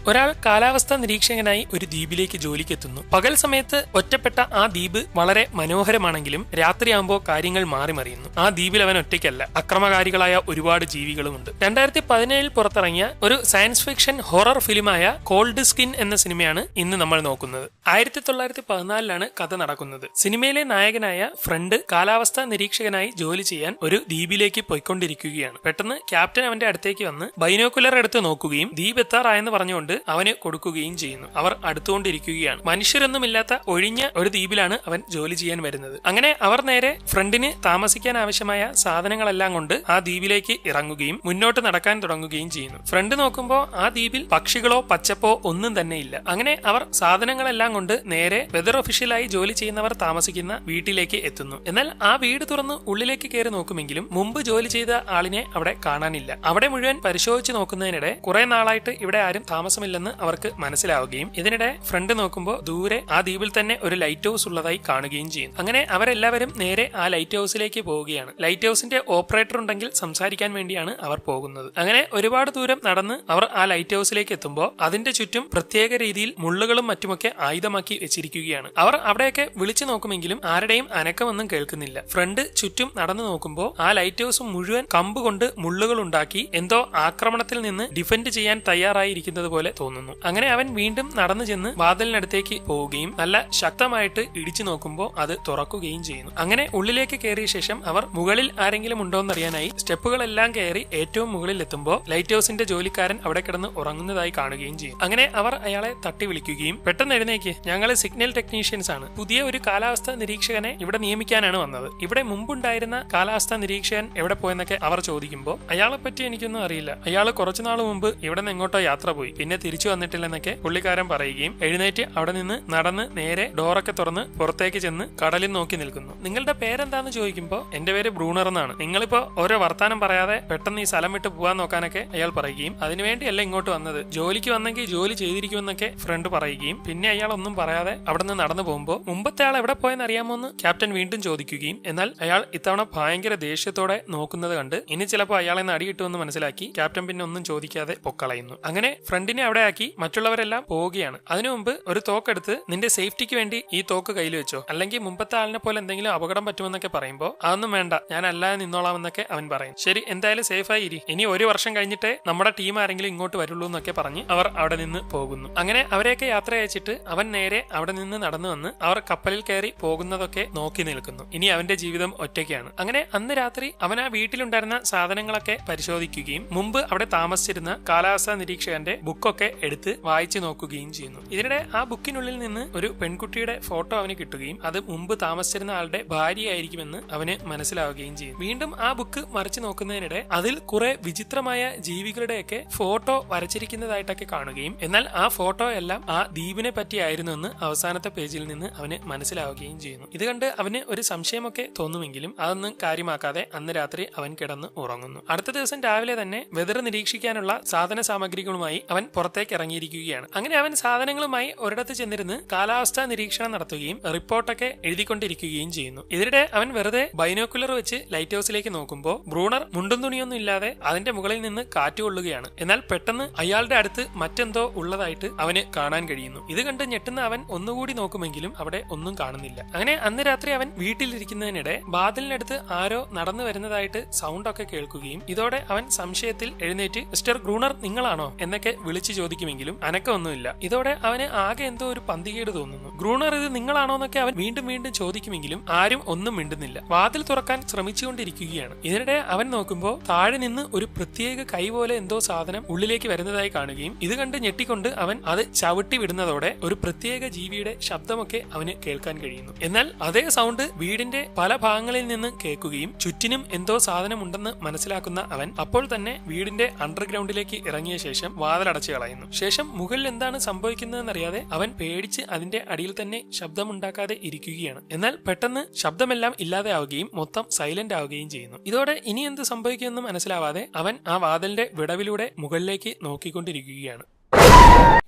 ഒരാൾ കാലാവസ്ഥാ നിരീക്ഷകനായി ഒരു ദ്വീപിലേക്ക് ജോലിക്കെത്തുന്നു. പകൽ സമയത്ത് ഒറ്റപ്പെട്ട ആ ദ്വീപ് വളരെ മനോഹരമാണെങ്കിലും രാത്രിയാകുമ്പോൾ കാര്യങ്ങൾ മാറിമറിയുന്നു. ആ ദ്വീപിൽ അവൻ ഒറ്റയ്ക്കല്ല, അക്രമകാരികളായ ഒരുപാട് ജീവികളുമുണ്ട്. 2017 പുറത്തിറങ്ങിയ ഒരു സയൻസ് ഫിക്ഷൻ ഹൊറർ ഫിലിമായ കോൾഡ് സ്കിൻ എന്ന സിനിമയാണ് ഇന്ന് നമ്മൾ നോക്കുന്നത്. 1914 കഥ നടക്കുന്നത്. സിനിമയിലെ നായകനായ ഫ്രണ്ട് കാലാവസ്ഥാ നിരീക്ഷകനായി ജോലി ചെയ്യാൻ ഒരു ദ്വീപിലേക്ക് പോയിക്കൊണ്ടിരിക്കുകയാണ്. പെട്ടെന്ന് ക്യാപ്റ്റൻ അവന്റെ അടുത്തേക്ക് വന്ന് ബൈനോക്കുലർ എടുത്ത് നോക്കുകയും ദ്വീപ് എത്താറായെന്ന് പറഞ്ഞുകൊണ്ട് അവന് കൊടുക്കുകയും ചെയ്യുന്നു. അവർ അടുത്തുകൊണ്ടിരിക്കുകയാണ്. മനുഷ്യരൊന്നുമില്ലാത്ത ഒഴിഞ്ഞ ഒരു ദ്വീപിലാണ് അവൻ ജോലി ചെയ്യാൻ വരുന്നത്. അങ്ങനെ അവർ നേരെ ഫ്രണ്ടിന് താമസിക്കാൻ ആവശ്യമായ സാധനങ്ങളെല്ലാം കൊണ്ട് ആ ദ്വീപിലേക്ക് ഇറങ്ങുകയും മുന്നോട്ട് നടക്കാൻ തുടങ്ങുകയും ചെയ്യുന്നു. ഫ്രണ്ട് നോക്കുമ്പോൾ ആ ദ്വീപിൽ പക്ഷികളോ പച്ചപ്പോ ഒന്നും തന്നെ ഇല്ല. അങ്ങനെ അവർ സാധനങ്ങളെല്ലാം കൊണ്ട് നേരെ വെതർ ഒഫീഷ്യലായി ജോലി ചെയ്യുന്നവർ താമസിക്കുന്ന വീട്ടിലേക്ക് എത്തുന്നു. എന്നാൽ ആ വീട് തുറന്ന് ഉള്ളിലേക്ക് കയറി നോക്കുമെങ്കിലും മുമ്പ് ജോലി ചെയ്ത ആളിനെ അവിടെ കാണാനില്ല. അവിടെ മുഴുവൻ പരിശോധിച്ച് നോക്കുന്നതിനിടെ കുറെ നാളായിട്ട് ഇവിടെ ആരും താമസമില്ലെന്ന് അവർക്ക് മനസ്സിലാവുകയും ഇതിനിടെ ഫ്രണ്ട് നോക്കുമ്പോൾ ദൂരെ ആ ദ്വീപിൽ തന്നെ ഒരു ലൈറ്റ് ഹൗസ് ഉള്ളതായി കാണുകയും ചെയ്യും. അങ്ങനെ അവരെല്ലാവരും നേരെ ആ ലൈറ്റ് ഹൗസിലേക്ക് പോവുകയാണ്. ലൈറ്റ് ഹൗസിന്റെ ഓപ്പറേറ്റർ ഉണ്ടെങ്കിൽ സംസാരിക്കാൻ വേണ്ടിയാണ് അവർ പോകുന്നത്. അങ്ങനെ ഒരുപാട് ദൂരം നടന്ന് അവർ ആ ലൈറ്റ് ഹൗസിലേക്ക് എത്തുമ്പോൾ അതിന്റെ ചുറ്റും പ്രത്യേക രീതിയിൽ മുള്ളുകളും മറ്റുമൊക്കെ ആയുധമാക്കി വെച്ചിരിക്കുകയാണ്. അവർ അവിടെയൊക്കെ വിളിച്ചു നോക്കുമെങ്കിലും ആരുടെയും അനക്കമൊന്നും കേൾക്കുന്നില്ല. ഫ്രണ്ട് ചുറ്റും നടന്നു നോക്കുമ്പോൾ ആ ലൈറ്റ് ഹൗസ് മുഴുവൻ കമ്പ് കൊണ്ട് മുള്ളുകൾ ഉണ്ടാക്കി എന്തോ ആക്രമണത്തിൽ നിന്ന് ഡിഫെൻഡ് ചെയ്യാൻ തയ്യാറായിരിക്കുന്നത് പോലെ തോന്നുന്നു. അങ്ങനെ അവൻ വീണ്ടും നടന്നു ചെന്ന് വാതിലിനടുത്തേക്ക് പോവുകയും നല്ല ശക്തമായിട്ട് ഇടിച്ചു നോക്കുമ്പോൾ അത് തുറക്കുകയും ചെയ്യുന്നു. അങ്ങനെ ഉള്ളിലേക്ക് കയറിയ ശേഷം അവർ മുകളിൽ ആരെങ്കിലും ഉണ്ടോന്നറിയാനായി സ്റ്റെപ്പുകളെല്ലാം കയറി ഏറ്റവും മുകളിൽ എത്തുമ്പോൾ ലൈറ്റ് ഹൗസിന്റെ ജോലിക്കാരൻ അവിടെ കിടന്ന് ഉറങ്ങുന്നതായി കാണുകയും ചെയ്യും. അങ്ങനെ അവർ അയാളെ തട്ടി വിളിക്കുകയും പെട്ടെന്ന് എഴുന്നേക്ക്, ഞങ്ങൾ സിഗ്നൽ ടെക്നീഷ്യൻസ് ആണ്, പുതിയ ഒരു കാലാവസ്ഥാ നിരീക്ഷകനെ ഇവിടെ നിയമിക്കാനാണ് വന്നത്. ഇവിടെ മുമ്പുണ്ടായിരുന്ന കാലാവസ്ഥാ നിരീക്ഷകൻ എവിടെ പോയെന്നൊക്കെ അവർ ചോദിക്കുമ്പോൾ അയാളെ പറ്റി എനിക്കൊന്നും അറിയില്ല, അയാൾ കുറച്ചുനാൾ മുമ്പ് ഇവിടെ നിന്ന് എങ്ങോട്ടോ യാത്ര പോയി, പിന്നെ തിരിച്ചു വന്നിട്ടില്ലെന്നൊക്കെ പുള്ളിക്കാരൻ പറയുകയും എഴുന്നേറ്റ് അവിടെ നിന്ന് നടന്ന് നേരെ ഡോറൊക്കെ തുറന്ന് പുറത്തേക്ക് ചെന്ന് കടലിൽ നോക്കി നിൽക്കുന്നു. നിങ്ങളുടെ പേരെന്താന്ന് ചോദിക്കുമ്പോൾ എന്റെ പേര് ബ്രൂണർ എന്നാണ്, നിങ്ങളിപ്പോ ഓരോ വർത്താനം പറയാതെ പെട്ടെന്ന് ഈ സ്ഥലം വിട്ട് പോവാൻ നോക്കാനൊക്കെ അയാൾ പറയുകയും അതിനുവേണ്ടിയല്ല ഇങ്ങോട്ട് വന്നത്, ജോലിക്ക് വന്നെങ്കിൽ ജോലി ചെയ്തിരിക്കുമെന്നൊക്കെ ഫ്രണ്ട് പറയുകയും പിന്നെ അയാൾ ഒന്നും പറയാതെ അവിടെ നിന്ന് നടന്നു പോകുമ്പോൾ മുമ്പത്തെ ആൾ എവിടെ പോയെന്ന് അറിയാമോ എന്ന് ക്യാപ്റ്റൻ വീണ്ടും ചോദിക്കുകയും എന്നാൽ അയാൾ ഇത്തവണ ഭയങ്കര ദേഷ്യത്തോടെ നോക്കുന്നത് കണ്ട് ഇനി ചിലപ്പോൾ അയാളെ നടി കിട്ടുമെന്ന് മനസ്സിലാക്കി ക്യാപ്റ്റൻ പിന്നെ ഒന്നും ചോദിക്കാതെ പൊക്കളയുന്നു. അങ്ങനെ ഫ്രണ്ടിനെ അവിടെ ആക്കി മറ്റുള്ളവരെല്ലാം പോവുകയാണ്. അതിനു മുമ്പ് ഒരു തോക്കെടുത്ത് നിന്റെ സേഫ്റ്റിക്ക് വേണ്ടി ഈ തോക്ക് കയ്യിൽ വെച്ചോ, അല്ലെങ്കിൽ മുമ്പത്തെ ആളിനെ പോലെ എന്തെങ്കിലും അപകടം പറ്റുമെന്നൊക്കെ പറയുമ്പോൾ അതൊന്നും വേണ്ട, ഞാൻ അല്ലാതെ നിന്നോളാമെന്നൊക്കെ അവൻ പറയും. ശരി, എന്തായാലും സേഫായി ഇരി, ഇനി 1 വർഷം കഴിഞ്ഞിട്ടേ നമ്മുടെ ടീം ആരെങ്കിലും ഇങ്ങോട്ട് വരുള്ളൂ എന്നൊക്കെ പറഞ്ഞ് അവർ അവിടെ നിന്ന് പോകുന്നു. അങ്ങനെ അവരെയൊക്കെ യാത്ര അയച്ചിട്ട് അവൻ നേരെ അവിടെ നിന്ന് നടന്നു വന്ന് അവർ കപ്പലിൽ കയറി പോകുന്നതൊക്കെ നോക്കി നിൽക്കുന്നു. ഇനി അവന്റെ ജീവിതം ഒറ്റയ്ക്കാണ്. അങ്ങനെ അന്ന് രാത്രി അവൻ ആ വീട്ടിലുണ്ടായിരുന്ന സാധനങ്ങളൊക്കെ പരിശോധിക്കുകയും മുമ്പ് അവിടെ താമസിച്ചിരുന്ന കാലാവസ്ഥാ നിരീക്ഷകന്റെ ബുക്കൊക്കെ എടുത്ത് വായിച്ചു നോക്കുകയും ചെയ്യുന്നു. ഇതിനിടെ ആ ബുക്കിനുള്ളിൽ നിന്ന് ഒരു പെൺകുട്ടിയുടെ ഫോട്ടോ അവന് കിട്ടുകയും അത് മുമ്പ് താമസിച്ചിരുന്ന ആളുടെ ഭാര്യയായിരിക്കുമെന്ന് അവന് മനസ്സിലാവുകയും ചെയ്യും. വീണ്ടും ആ ബുക്ക് മറിച്ചു നോക്കുന്നതിനിടെ അതിൽ കുറെ വിചിത്രമായ ജീവികളുടെയൊക്കെ ഫോട്ടോ വരച്ചിരിക്കുന്നതായിട്ടൊക്കെ കാണുകയും എന്നാൽ ആ ഫോട്ടോ എല്ലാം ആ ദ്വീപിനെ പറ്റിയായിരുന്നു എന്ന് അവസാനത്തെ പേജിൽ നിന്ന് അവന് മനസ്സിലാവുകയും ചെയ്യുന്നു. ഇത് കണ്ട് അവന് ഒരു സംശയമൊക്കെ തോന്നുമെങ്കിലും അതൊന്നും കാര്യമാക്കാതെ അന്ന് രാത്രി അവൻ കിടന്ന് ഉറങ്ങുന്നു. അടുത്ത ദിവസം രാവിലെ തന്നെ വെതർ നിരീക്ഷിക്കാനുള്ള സാധന സാമഗ്രികളുമായി അവൻ പുറത്തേക്ക് ഇറങ്ങിയിരിക്കുകയാണ്. അങ്ങനെ അവൻ സാധനങ്ങളുമായി ഒരിടത്ത് ചെന്നിരുന്ന് കാലാവസ്ഥാ നിരീക്ഷണം നടത്തുകയും റിപ്പോർട്ടൊക്കെ എഴുതിക്കൊണ്ടിരിക്കുകയും ചെയ്യുന്നു. ഇതിനിടെ അവൻ വെറുതെ ബൈനോക്കുലർ വെച്ച് ലൈറ്റ് ഹൗസിലേക്ക് നോക്കുമ്പോൾ ബ്രൂണർ മുണ്ടും തുണിയൊന്നും ഇല്ലാതെ അതിന്റെ മുകളിൽ നിന്ന് കാറ്റ് കൊള്ളുകയാണ്. എന്നാൽ പെട്ടെന്ന് അയാളുടെ അടുത്ത് മറ്റെന്തോ ഉള്ളതായിട്ട് അവന് കാണാൻ കഴിയുന്നു. ഇത് കണ്ട് ഞെട്ടുന്ന അവൻ ഒന്നുകൂടി നോക്കുമെങ്കിലും അവിടെ ഒന്നും കാണുന്നില്ല. അങ്ങനെ അന്ന് രാത്രി അവൻ വീട്ടിലിരിക്കുന്നതിനിടെ വാതിലിനടുത്ത് ആരോ നടന്നു വരുന്നതായിട്ട് സൗണ്ട് ഒക്കെ കേൾക്കുകയും ഇതോടെ അവൻ സംശയത്തിൽ എഴുന്നേറ്റ് മിസ്റ്റർ ബ്രൂണർ നിങ്ങളാണോ എന്നൊക്കെ വിളിച്ചു ചോദിക്കുമെങ്കിലും അനക്കമൊന്നുമില്ല. ഇതോടെ അവന് ആകെ എന്തോ ഒരു പന്തികേട് തോന്നുന്നു. ബ്രൂണർ ഇത് നിങ്ങളാണോ എന്നൊക്കെ അവൻ വീണ്ടും വീണ്ടും ചോദിക്കുമെങ്കിലും ആരും ഒന്നും മിണ്ടുന്നില്ല. വാതിൽ തുറക്കാൻ ശ്രമിച്ചുകൊണ്ടിരിക്കുകയാണ്. ഇതിനിടെ അവൻ നോക്കുമ്പോൾ താഴെ നിന്ന് ഒരു പ്രത്യേക കൈ പോലെ എന്തോ സാധനം ഉള്ളിലേക്ക് വരുന്നതായി കാണുകയും ഇത് കണ്ട് ഞെട്ടിക്കൊണ്ട് അവൻ അത് ചവിട്ടി വിടുന്നതോടെ ഒരു പ്രത്യേക ജീവിയുടെ ശബ്ദമൊക്കെ അവന് കേൾക്കാൻ കഴിയുന്നു. എന്നാൽ അതേ സൗണ്ട് വീടിന്റെ പല ഭാഗങ്ങളിൽ നിന്ന് കേൾക്കുകയും ചുറ്റിനും എന്തോ സാധനം ഉണ്ടെന്ന് മനസ്സിലാക്കുന്ന അവൻ അപ്പോൾ തന്നെ വീടിന്റെ അണ്ടർഗ്രൗണ്ടിലേക്ക് ഇറങ്ങിയ ശേഷം വാതിലടച്ചു കളയുന്നു. ശേഷം മുകളിൽ എന്താണ് സംഭവിക്കുന്നതെന്നറിയാതെ അവൻ പേടിച്ച് അതിന്റെ അടിയിൽ തന്നെ ശബ്ദമുണ്ടാക്കാതെ ഇരിക്കുകയാണ്. എന്നാൽ പെട്ടെന്ന് ശബ്ദമെല്ലാം ഇല്ലാതെ ആവുകയും മൊത്തം സൈലന്റ് ആവുകയും ചെയ്യുന്നു. ഇതോടെ ഇനി എന്ത് സംഭവിക്കുമെന്ന് മനസ്സിലാവാതെ അവൻ ആ വാതിലിന്റെ വിടവിലൂടെ മുകളിലേക്ക് നോക്കിക്കൊണ്ടിരിക്കുകയാണ്.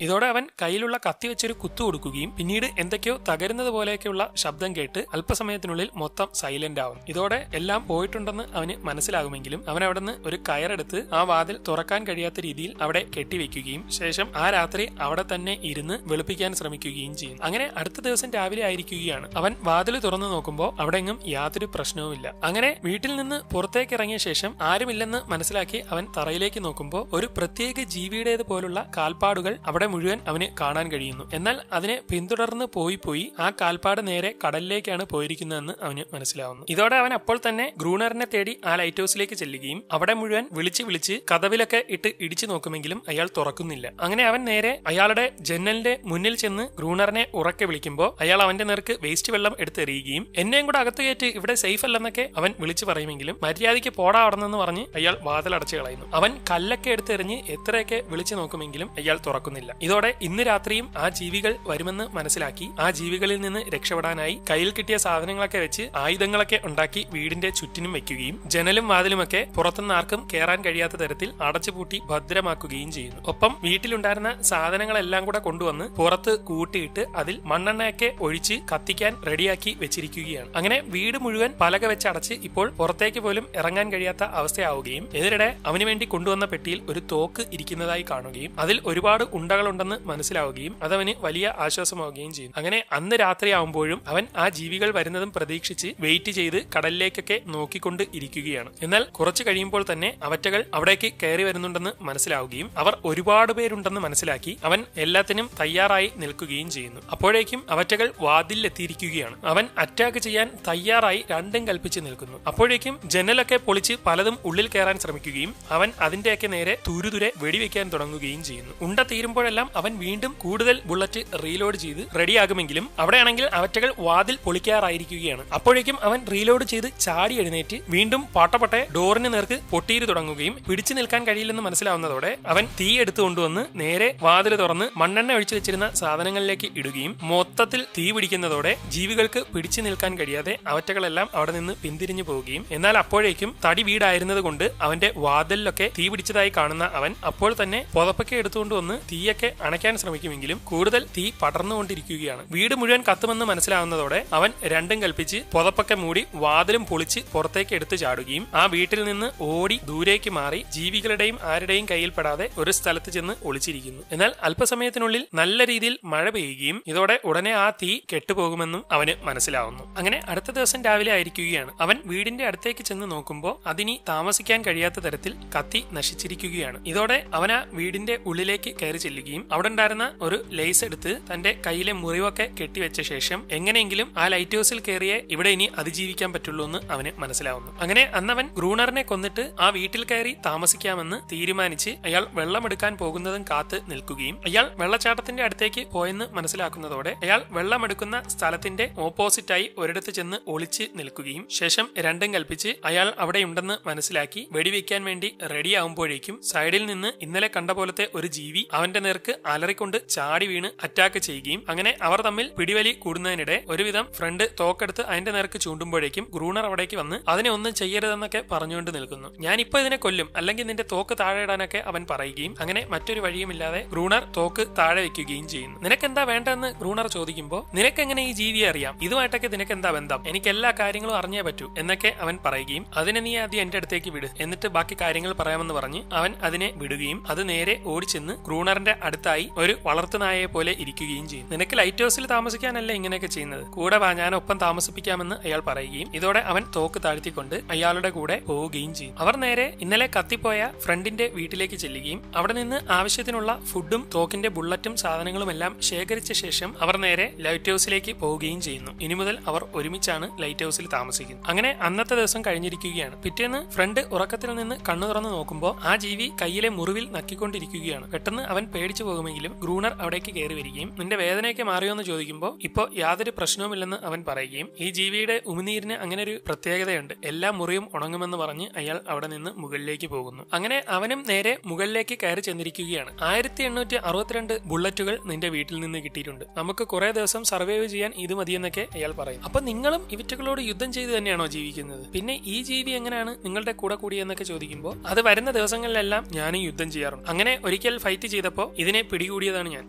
ഇതോടെ അവൻ കയ്യിലുള്ള കത്തി വെച്ചൊരു കുത്തു കൊടുക്കുകയും പിന്നീട് എന്തൊക്കെയോ തകരുന്നത് പോലെയൊക്കെയുള്ള ശബ്ദം കേട്ട് അല്പസമയത്തിനുള്ളിൽ മൊത്തം സൈലന്റ് ആവും. ഇതോടെ എല്ലാം പോയിട്ടുണ്ടെന്ന് അവന് മനസ്സിലാകുമെങ്കിലും അവൻ അവിടെ നിന്ന് ഒരു കയറെടുത്ത് ആ വാതിൽ തുറക്കാൻ കഴിയാത്ത രീതിയിൽ അവിടെ കെട്ടിവെക്കുകയും ശേഷം ആ രാത്രി അവിടെ തന്നെ ഇരുന്ന് വെളുപ്പിക്കാൻ ശ്രമിക്കുകയും ചെയ്യും. അങ്ങനെ അടുത്ത ദിവസം രാവിലെ ആയിരിക്കുകയാണ്. അവൻ വാതിൽ തുറന്നു നോക്കുമ്പോൾ അവിടെയെങ്ങും യാതൊരു പ്രശ്നവുമില്ല. അങ്ങനെ വീട്ടിൽ നിന്ന് പുറത്തേക്ക് ഇറങ്ങിയ ശേഷം ആരുമില്ലെന്ന് മനസ്സിലാക്കി അവൻ തറയിലേക്ക് നോക്കുമ്പോൾ ഒരു പ്രത്യേക ജീവിയുടേത് പോലുള്ള കാൽപ്പാടുകൾ അവിടെ മുഴുവൻ അവന് കാണാൻ കഴിയുന്നു. എന്നാൽ അതിനെ പിന്തുടർന്ന് പോയി ആ കാൽപ്പാട് നേരെ കടലിലേക്കാണ് പോയിരിക്കുന്നതെന്ന് അവന് മനസ്സിലാവുന്നു. ഇതോടെ അവൻ അപ്പോൾ തന്നെ ഗ്രൂണറിനെ തേടി ആ ലൈറ്റ് ഹൗസിലേക്ക് ചെല്ലുകയും അവിടെ മുഴുവൻ വിളിച്ച് കതവിലൊക്കെ ഇട്ട് ഇടിച്ചു നോക്കുമെങ്കിലും അയാൾ തുറക്കുന്നില്ല. അങ്ങനെ അവൻ നേരെ അയാളുടെ ജനലിന്റെ മുന്നിൽ ചെന്ന് ഗ്രൂണറിനെ ഉറക്കെ വിളിക്കുമ്പോൾ അയാൾ അവന്റെ നേർക്ക് വേസ്റ്റ് വെള്ളം എടുത്തെറിയുകയും എന്നെയും കൂടെ അകത്ത് കയറ്റി, ഇവിടെ സേഫ് അല്ലെന്നൊക്കെ അവൻ വിളിച്ചു പറയുമെങ്കിലും മര്യാദയ്ക്ക് പോടാ അവിടെന്ന് പറഞ്ഞ് അയാൾ വാതിലടച്ചു കളയുന്നു. അവൻ കല്ലൊക്കെ എടുത്തെറിഞ്ഞ് എത്രയൊക്കെ വിളിച്ചു നോക്കുമെങ്കിലും അയാൾ തുറക്കുന്നില്ല. ഇതോടെ ഇന്ന് രാത്രിയും ആ ജീവികൾ വരുമെന്ന് മനസ്സിലാക്കി ആ ജീവികളിൽ നിന്ന് രക്ഷപ്പെടാനായി കയ്യിൽ കിട്ടിയ സാധനങ്ങളൊക്കെ വെച്ച് ആയുധങ്ങളൊക്കെ ഉണ്ടാക്കി വീടിന്റെ ചുറ്റിനും വെക്കുകയും ജനലും വാതിലുമൊക്കെ പുറത്തുനിന്ന് ആർക്കും കയറാൻ കഴിയാത്ത തരത്തിൽ അടച്ചുപൂട്ടി ഭദ്രമാക്കുകയും ചെയ്യുന്നു. ഒപ്പം വീട്ടിലുണ്ടായിരുന്ന സാധനങ്ങളെല്ലാം കൂടെ കൊണ്ടുവന്ന് പുറത്ത് കൂട്ടിയിട്ട് അതിൽ മണ്ണെണ്ണയൊക്കെ ഒഴിച്ച് കത്തിക്കാൻ റെഡിയാക്കി വെച്ചിരിക്കുകയാണ്. അങ്ങനെ വീട് മുഴുവൻ പലക വെച്ച് അടച്ച് ഇപ്പോൾ പുറത്തേക്ക് പോലും ഇറങ്ങാൻ കഴിയാത്ത അവസ്ഥയാവുകയും ഇതിനിടെ അവന് വേണ്ടി കൊണ്ടുവന്ന പെട്ടിയിൽ ഒരു തോക്ക് ഇരിക്കുന്നതായി കാണുകയും അതിൽ ഒരുപാട് ഉണ്ടകളുണ്ടെന്ന് മനസ്സിലാവുകയും അതവന് വലിയ ആശ്വാസമാവുകയും ചെയ്യും. അങ്ങനെ അന്ന് രാത്രിയാവുമ്പോഴും അവൻ ആ ജീവികൾ വരുന്നതും പ്രതീക്ഷിച്ച് വെയിറ്റ് ചെയ്ത് കടലിലേക്കൊക്കെ നോക്കിക്കൊണ്ട് ഇരിക്കുകയാണ്. എന്നാൽ കുറച്ചു കഴിയുമ്പോൾ തന്നെ അവറ്റകൾ അവിടേക്ക് കയറി വരുന്നുണ്ടെന്ന് മനസ്സിലാവുകയും അവർ ഒരുപാട് പേരുണ്ടെന്ന് മനസ്സിലാക്കി അവൻ എല്ലാത്തിനും തയ്യാറായി നിൽക്കുകയും ചെയ്യുന്നു. അപ്പോഴേക്കും അവറ്റകൾ വാതിലെത്തിയിരിക്കുകയാണ്. അവൻ അറ്റാക്ക് ചെയ്യാൻ തയ്യാറായി രണ്ടും കൽപ്പിച്ച് നിൽക്കുന്നു. അപ്പോഴേക്കും ജനലൊക്കെ പൊളിച്ച് പലതും ഉള്ളിൽ കയറാൻ ശ്രമിക്കുകയും അവൻ അതിന്റെയൊക്കെ നേരെ തുരുതുരെ വെടിവെക്കാൻ തുടങ്ങുകയും ചെയ്യുന്നു. ഉണ്ട തീരുമ്പോഴെല്ലാം അവൻ വീണ്ടും കൂടുതൽ ബുള്ളറ്റ് റീലോഡ് ചെയ്ത് റെഡിയാകുമെങ്കിലും അവിടെയാണെങ്കിൽ അവറ്റകൾ വാതിൽ പൊളിക്കാറായിരിക്കുകയാണ്. അപ്പോഴേക്കും അവൻ റീലോഡ് ചെയ്ത് ചാടി എഴുന്നേറ്റ് വീണ്ടും പാട്ടപ്പെട്ടെ ഡോറിന് നേർക്ക് പൊട്ടീര് തുടങ്ങുകയും പിടിച്ചു നിൽക്കാൻ കഴിയില്ലെന്ന് മനസ്സിലാവുന്നതോടെ അവൻ തീ എടുത്തു കൊണ്ടുവന്ന് നേരെ വാതിൽ തുറന്ന് മണ്ണെണ്ണ ഒഴിച്ചു വെച്ചിരുന്ന സാധനങ്ങളിലേക്ക് ഇടുകയും മൊത്തത്തിൽ തീ പിടിക്കുന്നതോടെ ജീവികൾക്ക് പിടിച്ചു നിൽക്കാൻ കഴിയാതെ അവറ്റകളെല്ലാം അവിടെ നിന്ന് പിന്തിരിഞ്ഞു പോവുകയും എന്നാൽ അപ്പോഴേക്കും തടി വീടായിരുന്നത് കൊണ്ട് അവന്റെ വാതിലിലൊക്കെ തീ പിടിച്ചതായി കാണുന്ന അവൻ അപ്പോൾ തന്നെ പുതപ്പൊക്കെ എടുത്തുകൊണ്ട് വന്ന് തീയൊക്കെ അണയ്ക്കാൻ ശ്രമിക്കുമെങ്കിലും കൂടുതൽ തീ പടർന്നുകൊണ്ടിരിക്കുകയാണ്. വീട് മുഴുവൻ കത്തുമെന്ന് മനസ്സിലാവുന്നതോടെ അവൻ രണ്ടും കൽപ്പിച്ച് പുതപ്പൊക്കെ മൂടി വാതിലും പൊളിച്ച് പുറത്തേക്ക് എടുത്തു ചാടുകയും ആ വീട്ടിൽ നിന്ന് ഓടി ദൂരേക്ക് മാറി ജീവികളുടെയും ആരുടെയും കയ്യിൽപ്പെടാതെ ഒരു സ്ഥലത്ത് ചെന്ന് ഒളിച്ചിരിക്കുന്നു. എന്നാൽ അല്പസമയത്തിനുള്ളിൽ നല്ല രീതിയിൽ മഴ പെയ്യുകയും ഇതോടെ ഉടനെ ആ തീ കെട്ടുപോകുമെന്നും അവന് മനസ്സിലാവുന്നു. അങ്ങനെ അടുത്ത ദിവസം രാവിലെ ആയിരിക്കുകയാണ്. അവൻ വീടിന്റെ അടുത്തേക്ക് ചെന്ന് നോക്കുമ്പോൾ അതിനി താമസിക്കാൻ കഴിയാത്ത തരത്തിൽ കത്തി നശിച്ചിരിക്കുകയാണ്. ഇതോടെ അവൻ ആ വീടിന്റെ ഉള്ളിലേക്ക് കയറി ചെല്ലുകയും അവിടെ ഉണ്ടായിരുന്ന ഒരു ലേസ് എടുത്ത് തന്റെ കയ്യിലെ മുറിവൊക്കെ കെട്ടിവെച്ച ശേഷം എങ്ങനെയെങ്കിലും ആ ലൈറ്റ് ഹൗസിൽ കയറിയേ ഇവിടെ ഇനി അതിജീവിക്കാൻ പറ്റുള്ളൂ എന്ന് അവന് മനസ്സിലാവുന്നു. അങ്ങനെ അന്നവൻ ഗ്രൂണറിനെ കൊന്നിട്ട് ആ വീട്ടിൽ കയറി താമസിക്കാമെന്ന് തീരുമാനിച്ച് അയാൾ വെള്ളമെടുക്കാൻ പോകുന്നതും കാത്ത് നിൽക്കുകയും അയാൾ വെള്ളച്ചാട്ടത്തിന്റെ അടുത്തേക്ക് പോയെന്ന് മനസ്സിലാക്കുന്നതോടെ അയാൾ വെള്ളമെടുക്കുന്ന സ്ഥലത്തിന്റെ ഓപ്പോസിറ്റായി ഒരിടത്ത് ചെന്ന് ഒളിച്ച് നിൽക്കുകയും ശേഷം രണ്ടും കൽപ്പിച്ച് അയാൾ അവിടെയുണ്ടെന്ന് മനസ്സിലാക്കി വെടിവെക്കാൻ വേണ്ടി റെഡിയാവുമ്പോഴേക്കും സൈഡിൽ നിന്ന് ഇന്നലെ കണ്ട പോലത്തെ ഒരു ജീവി അവന്റെ നേർക്ക് അലറിക്കൊണ്ട് ചാടി വീണ് അറ്റാക്ക് ചെയ്യുകയും അങ്ങനെ അവർ തമ്മിൽ പിടിവലി കൂടുന്നതിനിടെ ഒരുവിധം ഫ്രണ്ട് തോക്കെടുത്ത് അതിന്റെ നേർക്ക് ചൂണ്ടുമ്പോഴേക്കും ഗ്രൂണർ അവിടേക്ക് വന്ന് അതിനെ ഒന്നും ചെയ്യരുതെന്നൊക്കെ പറഞ്ഞുകൊണ്ട് നിൽക്കുന്നു. ഞാനിപ്പോ ഇതിനെ കൊല്ലും, അല്ലെങ്കിൽ നിന്റെ തോക്ക് താഴെ ഇടാനൊക്കെ അവൻ പറയുകയും അങ്ങനെ മറ്റൊരു വഴിയുമില്ലാതെ ഗ്രൂണർ തോക്ക് താഴെ വെക്കുകയും ചെയ്യുന്നു. നിനക്കെന്താ വേണ്ടതെന്ന് ഗ്രൂണർ ചോദിക്കുമ്പോൾ നിനക്കെങ്ങനെ ഈ ജീവിയെ അറിയാം, ഇതുമായിട്ടൊക്കെ നിനക്കെന്താ ബന്ധം, എനിക്ക് എല്ലാ കാര്യങ്ങളും അറിഞ്ഞേ പറ്റൂ എന്നൊക്കെ അവൻ പറയുകയും അതിനെ നീ ആദ്യം എന്റെ അടുത്തേക്ക് വിട്, എന്നിട്ട് ബാക്കി കാര്യങ്ങൾ പറയാമെന്ന് പറഞ്ഞ് അവൻ അതിനെ വിടുകയും അത് നേരെ ഓടിച്ചെന്ന് ഗ്രൂണറിന്റെ അടുത്തായി ഒരു വളർത്തുനായയെ പോലെ ഇരിക്കുകയും ചെയ്യും. നിനക്ക് ലൈറ്റ് ഹൗസിൽ താമസിക്കാനല്ല ഇങ്ങനെയൊക്കെ ചെയ്യുന്നത്, കൂടെ വാ, ഞാൻ ഒപ്പം താമസിപ്പിക്കാമെന്ന് അയാൾ പറയുകയും ഇതോടെ അവൻ തോക്ക് താഴ്ത്തിക്കൊണ്ട് അയാളുടെ കൂടെ പോവുകയും ചെയ്യും. അവർ നേരെ ഇന്നലെ കത്തിപ്പോയ ഫ്രണ്ടിന്റെ വീട്ടിലേക്ക് ചെല്ലുകയും അവിടെ നിന്ന് ആവശ്യത്തിനുള്ള ഫുഡും തോക്കിന്റെ ബുള്ളറ്റും സാധനങ്ങളും എല്ലാം ശേഖരിച്ച ശേഷം അവർ നേരെ ലൈറ്റ് ഹൗസിലേക്ക് പോവുകയും ചെയ്യുന്നു. ഇനി മുതൽ അവർ ഒരുമിച്ചാണ് ലൈറ്റ് ഹൗസിൽ താമസിക്കുന്നത്. അങ്ങനെ അന്നത്തെ ദിവസം കഴിഞ്ഞിരിക്കുകയാണ്. പിറ്റേന്ന് ഫ്രണ്ട് ഉറക്കത്തിൽ നിന്ന് കണ്ണു തുറന്ന് നോക്കുമ്പോൾ ആ ജീവി കയ്യിലെ മുറിവിൽ നക്കിക്കൊണ്ടിരിക്കുകയാണ്. പെട്ടെന്ന് അവൻ പേടിച്ചു പോകുമെങ്കിലും ഗ്രൂണർ അവിടേക്ക് കയറി വരികയും നിന്റെ വേദനയൊക്കെ മാറിയോ എന്ന് ചോദിക്കുമ്പോൾ ഇപ്പോൾ യാതൊരു പ്രശ്നവുമില്ലെന്ന് അവൻ പറയുകയും ഈ ജീവിയുടെ ഉമിനീരിന് അങ്ങനെ ഒരു പ്രത്യേകതയുണ്ട്, എല്ലാ മുറിയും ഉണങ്ങുമെന്ന് പറഞ്ഞ് അയാൾ അവിടെ നിന്ന് മുകളിലേക്ക് പോകുന്നു. അങ്ങനെ അവനും നേരെ മുകളിലേക്ക് കയറി ചെന്നിരിക്കുകയാണ്. 1862 ബുള്ളറ്റുകൾ നിന്റെ വീട്ടിൽ നിന്ന് കിട്ടിയിട്ടുണ്ട്, നമുക്ക് കുറെ ദിവസം സർവൈവ് ചെയ്യാൻ ഇത് മതിയെന്നൊക്കെ അയാൾ പറയും. അപ്പൊ നിങ്ങളും ഇവറ്റകളോട് യുദ്ധം ചെയ്ത് തന്നെയാണോ ജീവിക്കുന്നത്, പിന്നെ ഈ ജീവി എങ്ങനെയാണ് നിങ്ങളുടെ കൂടെ കൂടിയെന്നൊക്കെ ചോദിക്കുമ്പോൾ അത് വരുന്ന ദിവസങ്ങളിലെല്ലാം ഞാനും യുദ്ധം ചെയ്യാറുണ്ട്, അങ്ങനെ ഒരിക്കൽ ഫൈറ്റ് ചെയ്തപ്പോ ഇതിനെ പിടികൂടിയതാണ് ഞാൻ.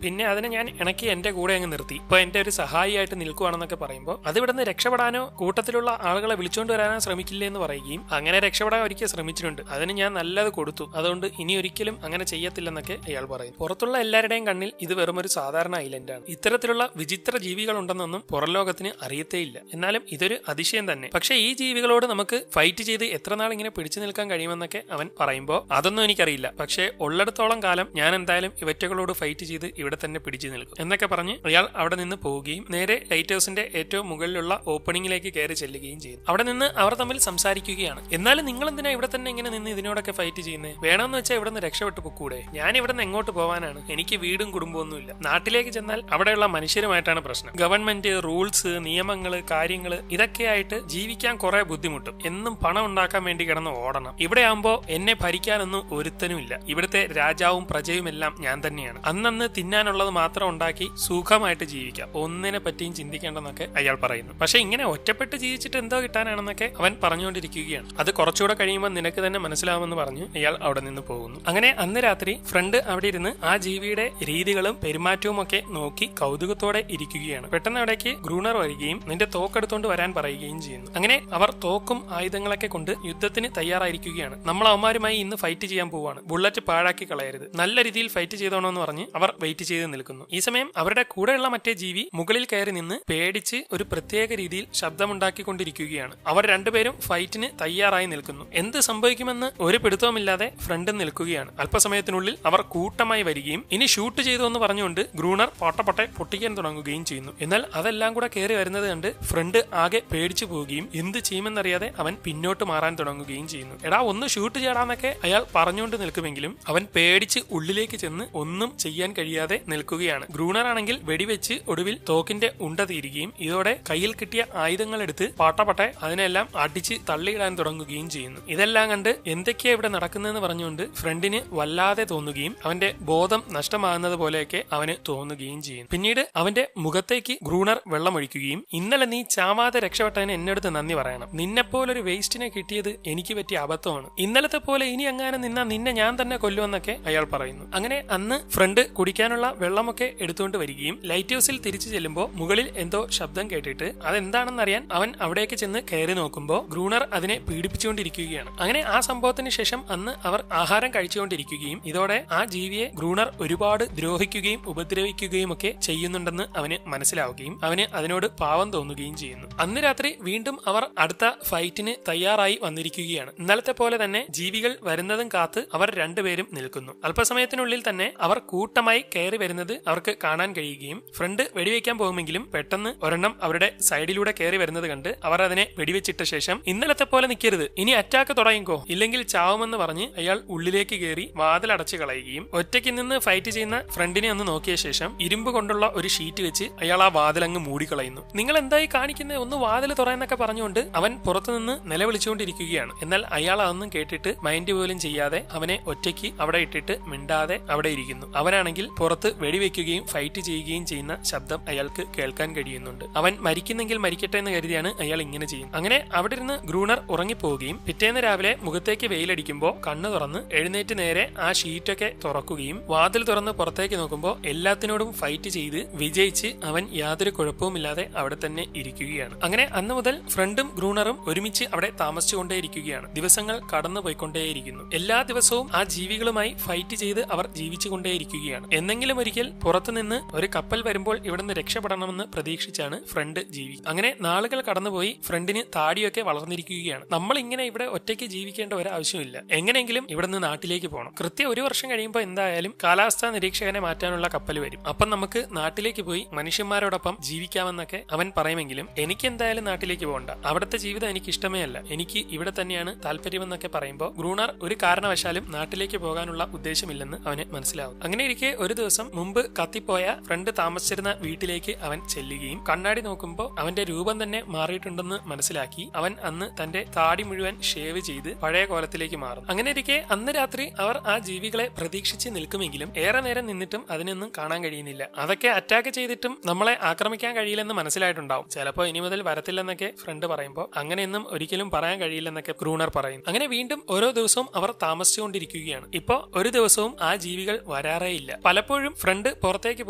പിന്നെ അതിനെ ഞാൻ ഇണക്കി എന്റെ കൂടെ അങ്ങ് നിർത്തി. ഇപ്പൊ എന്റെ ഒരു സഹായിയായിട്ട് നിൽക്കുവാണെന്നൊക്കെ പറയുമ്പോൾ അത് ഇവിടുന്ന് രക്ഷപ്പെടാനോ കൂട്ടത്തിലുള്ള ആളുകളെ വിളിച്ചുകൊണ്ട് വരാനോ ശ്രമിക്കില്ലേ എന്ന് പറയുകയും അങ്ങനെ രക്ഷപ്പെടാൻ ഒരിക്കൽ ശ്രമിച്ചിട്ടുണ്ട്. അതിന് ഞാൻ നല്ലത് കൊടുത്തു, അതുകൊണ്ട് ഇനി ഒരിക്കലും അങ്ങനെ ചെയ്യത്തില്ലെന്നൊക്കെ അയാൾ പറയും. പുറത്തുള്ള എല്ലാവരുടെയും കണ്ണിൽ ഇത് വെറും ഒരു സാധാരണ ഐലൻഡാണ്. ഇത്തരത്തിലുള്ള വിചിത്ര ജീവികൾ ഉണ്ടെന്നൊന്നും പുറം ലോകത്തിന് അറിയത്തേയില്ല. എന്നാലും ഇതൊരു അതിശയം തന്നെ. പക്ഷെ ഈ ജീവികളോട് നമുക്ക് ഫൈറ്റ് ചെയ്ത് എത്ര നാൾ ഇങ്ങനെ പിടിച്ചു നിൽക്കാൻ കഴിയുമെന്നൊക്കെ അവൻ പറയുമ്പോൾ അതൊന്നും എനിക്കറിയില്ല. പക്ഷേ ഉള്ളിടത്തോളം കാലം ഞാൻ എന്തായാലും ഇവറ്റകളോട് ഫൈറ്റ് ചെയ്ത് ഇവിടെ തന്നെ പിടിച്ചു നിൽക്കും എന്നൊക്കെ പറഞ്ഞ് അയാൾ അവിടെ നിന്ന് പോവുകയും നേരെ ലൈറ്റ് ഹൗസിന്റെ ഏറ്റവും മുകളിലുള്ള ഓപ്പണിംഗിലേക്ക് കയറി ചെല്ലുകയും ചെയ്തു. അവിടെ നിന്ന് അവർ തമ്മിൽ സംസാരിക്കുകയാണ്. എന്നാലും നിങ്ങൾ എന്തിനാ ഇവിടെ തന്നെ ഇങ്ങനെ നിന്ന് ഇതിനോടൊക്കെ ഫൈറ്റ് ചെയ്യുന്നത്? വേണമെന്ന് വെച്ചാൽ ഇവിടെ നിന്ന് രക്ഷപ്പെട്ടു പോക്കൂടെ? ഞാൻ ഇവിടെ നിന്ന് എങ്ങോട്ട് പോവാനാണ്? എനിക്ക് വീടും കുടുംബമൊന്നുമില്ല. നാട്ടിലേക്ക് ചെന്നാൽ അവിടെയുള്ള മനുഷ്യരുമായിട്ടാണ് പ്രശ്നം. ഗവൺമെന്റ് റൂൾസ്, നിയമങ്ങള്, കാര്യങ്ങള് ഇതൊക്കെയായിട്ട് ജീവിക്കാൻ കുറെ ബുദ്ധിമുട്ടും. എന്നും പണം ഉണ്ടാക്കാൻ വേണ്ടി കിടന്ന് ഓടണം. ഇവിടെ ആകുമ്പോ എന്നെ ഭരിക്കാനൊന്നും ഒരുത്തനുമില്ല. ഇവിടുത്തെ രാജാവും പ്രജയും എല്ലാം ഞാൻ തന്നെയാണ്. അന്നന്ന് തിന്നാനുള്ളത് മാത്രം ഉണ്ടാക്കി സുഖമായിട്ട് ജീവിക്കാം. ഒന്നിനെ പറ്റിയും ചിന്തിക്കേണ്ടെന്നൊക്കെ അയാൾ പറയുന്നു. പക്ഷെ ഇങ്ങനെ ഒറ്റപ്പെട്ട് ജീവിച്ചിട്ട് എന്തോ കിട്ടാനാണെന്നൊക്കെ അവൻ പറഞ്ഞുകൊണ്ടിരിക്കുകയാണ്. അത് കുറച്ചുകൂടെ കഴിയുമ്പോൾ നിനക്ക് തന്നെ മനസ്സിലാവുമെന്ന് പറഞ്ഞ് അയാൾ അവിടെ നിന്ന് പോകുന്നു. അങ്ങനെ അന്ന് രാത്രി ഫ്രണ്ട് അവിടെ ഇരുന്ന് ആ ജീവിയുടെ രീതികളും പെരുമാറ്റവും ഒക്കെ നോക്കി കൗതുകത്തോടെ ഇരിക്കുകയാണ്. പെട്ടെന്ന് അവിടേക്ക് ഗ്രൂണർ വരികയും നിന്റെ തോക്കെടുത്തോണ്ട് വരാൻ പറയുകയും ചെയ്യുന്നു. അങ്ങനെ അവർ തോക്കും ആയുധങ്ങളൊക്കെ കൊണ്ട് യുദ്ധത്തിന് തയ്യാറായിരിക്കുകയാണ്. നമ്മൾ അവന്മാരുമായി ഇന്ന് ഫൈറ്റ് ചെയ്യാൻ പോവാണ്. ബുള്ളറ്റ് പാഴാക്കി കളയരുത്. നല്ല രീതിയിൽ ഫൈറ്റ് ചെയ്തോണമെന്ന് പറഞ്ഞ് അവർ വെയിറ്റ് ചെയ്ത് നിൽക്കുന്നു. ഈ സമയം അവരുടെ കൂടെയുള്ള മറ്റേ ജീവി മുകളിൽ കയറി നിന്ന് പേടിച്ച് ഒരു പ്രത്യേക രീതിയിൽ ശബ്ദമുണ്ടാക്കിക്കൊണ്ടിരിക്കുകയാണ്. അവർ രണ്ടുപേരും ഫൈറ്റിന് തയ്യാറായി നിൽക്കുന്നു. എന്ത് സംഭവിക്കുമെന്ന് ഒരു പിടുത്തവുമില്ലാതെ ഫ്രണ്ട് നിൽക്കുകയാണ്. അല്പസമയത്തിനുള്ളിൽ അവർ കൂട്ടമായി വരികയും ഇനി ഷൂട്ട് ചെയ്തു എന്ന് പറഞ്ഞുകൊണ്ട് ഗ്രൂണർ പൊട്ടപ്പൊട്ടെ പൊട്ടിക്കാൻ തുടങ്ങുകയും ചെയ്യുന്നു. എന്നാൽ അതെല്ലാം കൂടെ കയറി വരുന്നത് കണ്ട് ഫ്രണ്ട് ആകെ പേടിച്ചു പോവുകയും എന്ത് ചെയ്യുമെന്നറിയാതെ അവൻ പിന്നോട്ട് മാറാൻ തുടങ്ങുകയും ചെയ്യുന്നു. എടാ ഒന്ന് ഷൂട്ട് ചെയ്യടാന്നൊക്കെ അയാൾ പറഞ്ഞുകൊണ്ട് നിൽക്കുമെങ്കിലും അവൻ പേടിച്ച് ഉള്ളിലേക്ക് ചെന്ന് ഒന്നും ചെയ്യാൻ കഴിയാതെ നിൽക്കുകയാണ്. ഗ്രൂണർ ആണെങ്കിൽ വെടിവെച്ച് ഒടുവിൽ തോക്കിന്റെ ഉണ്ട തീരുകയും ഇതോടെ കയ്യിൽ കിട്ടിയ ആയുധങ്ങൾ എടുത്ത് പാട്ടപ്പട്ടെ അതിനെല്ലാം അടിച്ച് തള്ളിയിടാൻ തുടങ്ങുകയും ചെയ്യുന്നു. ഇതെല്ലാം കണ്ട് എന്തൊക്കെയാ ഇവിടെ നടക്കുന്നതെന്ന് പറഞ്ഞുകൊണ്ട് ഫ്രണ്ടിന് വല്ലാതെ തോന്നുകയും അവന്റെ ബോധം നഷ്ടമാകുന്നത് പോലെയൊക്കെ അവന് തോന്നുകയും ചെയ്യും. പിന്നീട് അവന്റെ മുഖത്തേക്ക് ഗ്രൂണർ വെള്ളമൊഴിക്കുകയും ഇന്നലെ നീ ചാവാതെ രക്ഷപ്പെട്ടതിന് എന്നടുത്ത് നന്ദി പറയണം. നിന്നെപ്പോലൊരു വേസ്റ്റിനെ കിട്ടിയത് എനിക്ക് പറ്റിയ അബദ്ധമാണ്. ഇന്നലത്തെ പോലെ ഇനി അങ്ങനെ നിന്നാ നിന്നെ ഞാൻ തന്നെ കൊല്ലുമെന്നൊക്കെ അയാൾ പറയുന്നു. അങ്ങനെ അന്ന് ഫ്രണ്ട് കുടിക്കാനുള്ള വെള്ളമൊക്കെ എടുത്തുകൊണ്ട് വരികയും ലൈറ്റ് ഹൗസിൽ തിരിച്ചു ചെല്ലുമ്പോൾ മുകളിൽ എന്തോ ശബ്ദം കേട്ടിട്ട് അതെന്താണെന്നറിയാൻ അവൻ അവിടേക്ക് ചെന്ന് കയറി നോക്കുമ്പോൾ ഗ്രൂണർ അതിനെ പീഡിപ്പിച്ചുകൊണ്ടിരിക്കുകയാണ്. അങ്ങനെ ആ സംഭവത്തിന് ശേഷം അന്ന് അവർ ആഹാരം കഴിച്ചുകൊണ്ടിരിക്കുകയും ഇതോടെ ആ ജീവിയെ ഗ്രൂണർ ഒരുപാട് ദ്രോഹിക്കുകയും ഉപദ്രവിക്കുകയും ഒക്കെ ചെയ്യുന്നുണ്ടെന്ന് അവന് മനസ്സിലാവുകയും അവന് അതിനോട് പാവം തോന്നുകയും ചെയ്യുന്നു. അന്ന് രാത്രി വീണ്ടും അവർ അടുത്ത ഫൈറ്റിന് തയ്യാറായി വന്നിരിക്കുകയാണ്. ഇന്നലത്തെ പോലെ തന്നെ ജീവികൾ വരുന്നതും കാത്ത് അവർ രണ്ടുപേരും നിൽക്കുന്നു. അല്പസമയത്തിനുള്ളിൽ തന്നെ അവർ കൂട്ടമായി കയറി വരുന്നത് അവർക്ക് കാണാൻ കഴിയുകയും ഫ്രണ്ട് വെടിവെക്കാൻ പോകുമെങ്കിലും പെട്ടെന്ന് ഒരെണ്ണം അവരുടെ സൈഡിലൂടെ കയറി വരുന്നത് കണ്ട് അവർ അതിനെ വെടിവെച്ചിട്ട ശേഷം ഇന്നലത്തെ പോലെ നിൽക്കരുത്, ഇനി അറ്റാക്ക് തുടങ്ങിക്കോ, ഇല്ലെങ്കിൽ ചാവുമെന്ന് പറഞ്ഞ് അയാൾ ഉള്ളിലേക്ക് കയറി വാതിലടച്ച് കളയുകയും ഒറ്റയ്ക്ക് നിന്ന് ഫൈറ്റ് ചെയ്യുന്ന ഫ്രണ്ടിനെ ഒന്ന് നോക്കിയ ശേഷം ഇരുമ്പ് കൊണ്ടുള്ള ഒരു ഷീറ്റ് വെച്ച് അയാൾ ആ വാതിലങ്ങ് മൂടിക്കളയുന്നു. നിങ്ങൾ എന്തായി കാണിക്കുന്നത്, ഒന്ന് വാതിൽ തുറയെന്നൊക്കെ പറഞ്ഞുകൊണ്ട് അവൻ പുറത്തുനിന്ന് നിലവിളിച്ചുകൊണ്ടിരിക്കുകയാണ്. എന്നാൽ അയാൾ അതൊന്നും കേട്ടിട്ട് മൈൻഡ് പോലും ചെയ്യാതെ അവനെ ഒറ്റയ്ക്ക് അവിടെ ഇട്ടിട്ട് മിണ്ടാതെ അവിടെ ഇരിക്കുന്നു. അവനാണെങ്കിൽ പുറത്ത് വെടിവെക്കുകയും ഫൈറ്റ് ചെയ്യുകയും ചെയ്യുന്ന ശബ്ദം അയാൾക്ക് കേൾക്കാൻ കഴിയുന്നുണ്ട്. അവൻ മരിക്കുന്നെങ്കിൽ മരിക്കട്ടെ എന്ന് കരുതിയാണ് അയാൾ ഇങ്ങനെ ചെയ്യുന്നത്. അങ്ങനെ അവിടെ ഇരുന്ന് ഗ്രൂണർ ഉറങ്ങിപ്പോവുകയും പിറ്റേന്ന് രാവിലെ മുഖത്തേക്ക് വെയിലടിക്കുമ്പോൾ കണ്ണ് തുറന്ന് എഴുന്നേറ്റ് നേരെ ആ ഷീറ്റൊക്കെ തുറക്കുകയും വാതിൽ തുറന്ന് പുറത്തേക്ക് നോക്കുമ്പോൾ എല്ലാത്തിനോടും ഫൈറ്റ് ചെയ്ത് വിജയിച്ച് അവൻ യാതൊരു കുഴപ്പവുമില്ലാതെ അവിടെ തന്നെ ഇരിക്കുകയാണ്. അങ്ങനെ അന്ന് മുതൽ ഫ്രണ്ടും ഗ്രൂണറും ഒരുമിച്ച് അവിടെ താമസിച്ചുകൊണ്ടേയിരിക്കുകയാണ്. ദിവസങ്ങൾ കടന്നു പോയിക്കൊണ്ടേയിരിക്കുന്നു. എല്ലാ ദിവസവും ആ ജീവികളുമായി ഫൈറ്റ് ചെയ്ത് അവർ ജീവിച്ചുകൊണ്ടേയിരിക്കുകയാണ്. എന്നെങ്കിലും ഒരിക്കൽ പുറത്തുനിന്ന് ഒരു കപ്പൽ വരുമ്പോൾ ഇവിടുന്ന് രക്ഷപ്പെടണമെന്ന് പ്രതീക്ഷിച്ചാണ് ഫ്രണ്ട് ജീവി. അങ്ങനെ നാളുകൾ കടന്നുപോയി. ഫ്രണ്ടിന് താടിയൊക്കെ വളർന്നിരിക്കുകയാണ്. നമ്മൾ ഇങ്ങനെ ഇവിടെ ഒറ്റയ്ക്ക് ജീവിക്കേണ്ട ഒരാവശ്യമില്ല. എങ്ങനെയെങ്കിലും ഇവിടുന്ന് നാട്ടിലേക്ക് പോകണം. കൃത്യം ഒരു വർഷം കഴിയുമ്പോൾ എന്തായാലും കാലാവസ്ഥാ നിരീക്ഷകനെ മാറ്റാനുള്ള കപ്പൽ വരും. അപ്പം നമുക്ക് നാട്ടിലേക്ക് പോയി മനുഷ്യന്മാരോടൊപ്പം ജീവിക്കാമെന്നൊക്കെ അവൻ പറയുമെങ്കിലും എനിക്ക് എന്തായാലും നാട്ടിലേക്ക് പോകണ്ട, അവിടുത്തെ ജീവിതം എനിക്ക് ഇഷ്ടമേ അല്ല, എനിക്ക് ഇവിടെ തന്നെയാണ് താല്പര്യമെന്നൊക്കെ പറയുമ്പോൾ ഗ്രൂണർ ഒരു കാരണവശാലും നാട്ടിലേക്ക് പോകാനുള്ള ഉദ്ദേശമില്ലെന്ന് അവന് മനസ്സിലാവും. അങ്ങനെ ഇരിക്കെ ഒരു ദിവസം മുമ്പ് കത്തിപ്പോയ ഫ്രണ്ട് താമസിച്ചിരുന്ന വീട്ടിലേക്ക് അവൻ ചെല്ലുകയും കണ്ണാടി നോക്കുമ്പോൾ അവന്റെ രൂപം തന്നെ മാറിയിട്ടുണ്ടെന്ന് മനസ്സിലാക്കി അവൻ അന്ന് തന്റെ താടി മുഴുവൻ ഷേവ് ചെയ്ത് പഴയ കോലത്തിലേക്ക് മാറും. അങ്ങനെ ഇരിക്കെ അന്ന് രാത്രി അവർ ആ ജീവികളെ പ്രതീക്ഷിച്ച് നിൽക്കുമെങ്കിലും ഏറെ നേരം നിന്നിട്ടും അതിനൊന്നും കാണാൻ കഴിയുന്നില്ല. അതൊക്കെ അറ്റാക്ക് ചെയ്തിട്ടും നമ്മളെ ആക്രമിക്കാൻ കഴിയില്ലെന്ന് മനസ്സിലായിട്ടുണ്ടാവും. ചിലപ്പോൾ ഇനി മുതൽ വരത്തില്ലെന്നൊക്കെ ഫ്രണ്ട് പറയുമ്പോൾ അങ്ങനെയൊന്നും ഒരിക്കലും പറയാൻ കഴിയില്ലെന്നൊക്കെ ഗ്രൂണർ പറയും. അങ്ങനെ വീണ്ടും ഓരോ ദിവസവും അവർ താമസിച്ചുകൊണ്ടിരിക്കുകയാണ്. ഇപ്പോ ഒരു ദിവസവും ആ ജീവികൾ വരാറേയില്ല. പലപ്പോഴും ഫ്രണ്ട് പുറത്തേക്ക്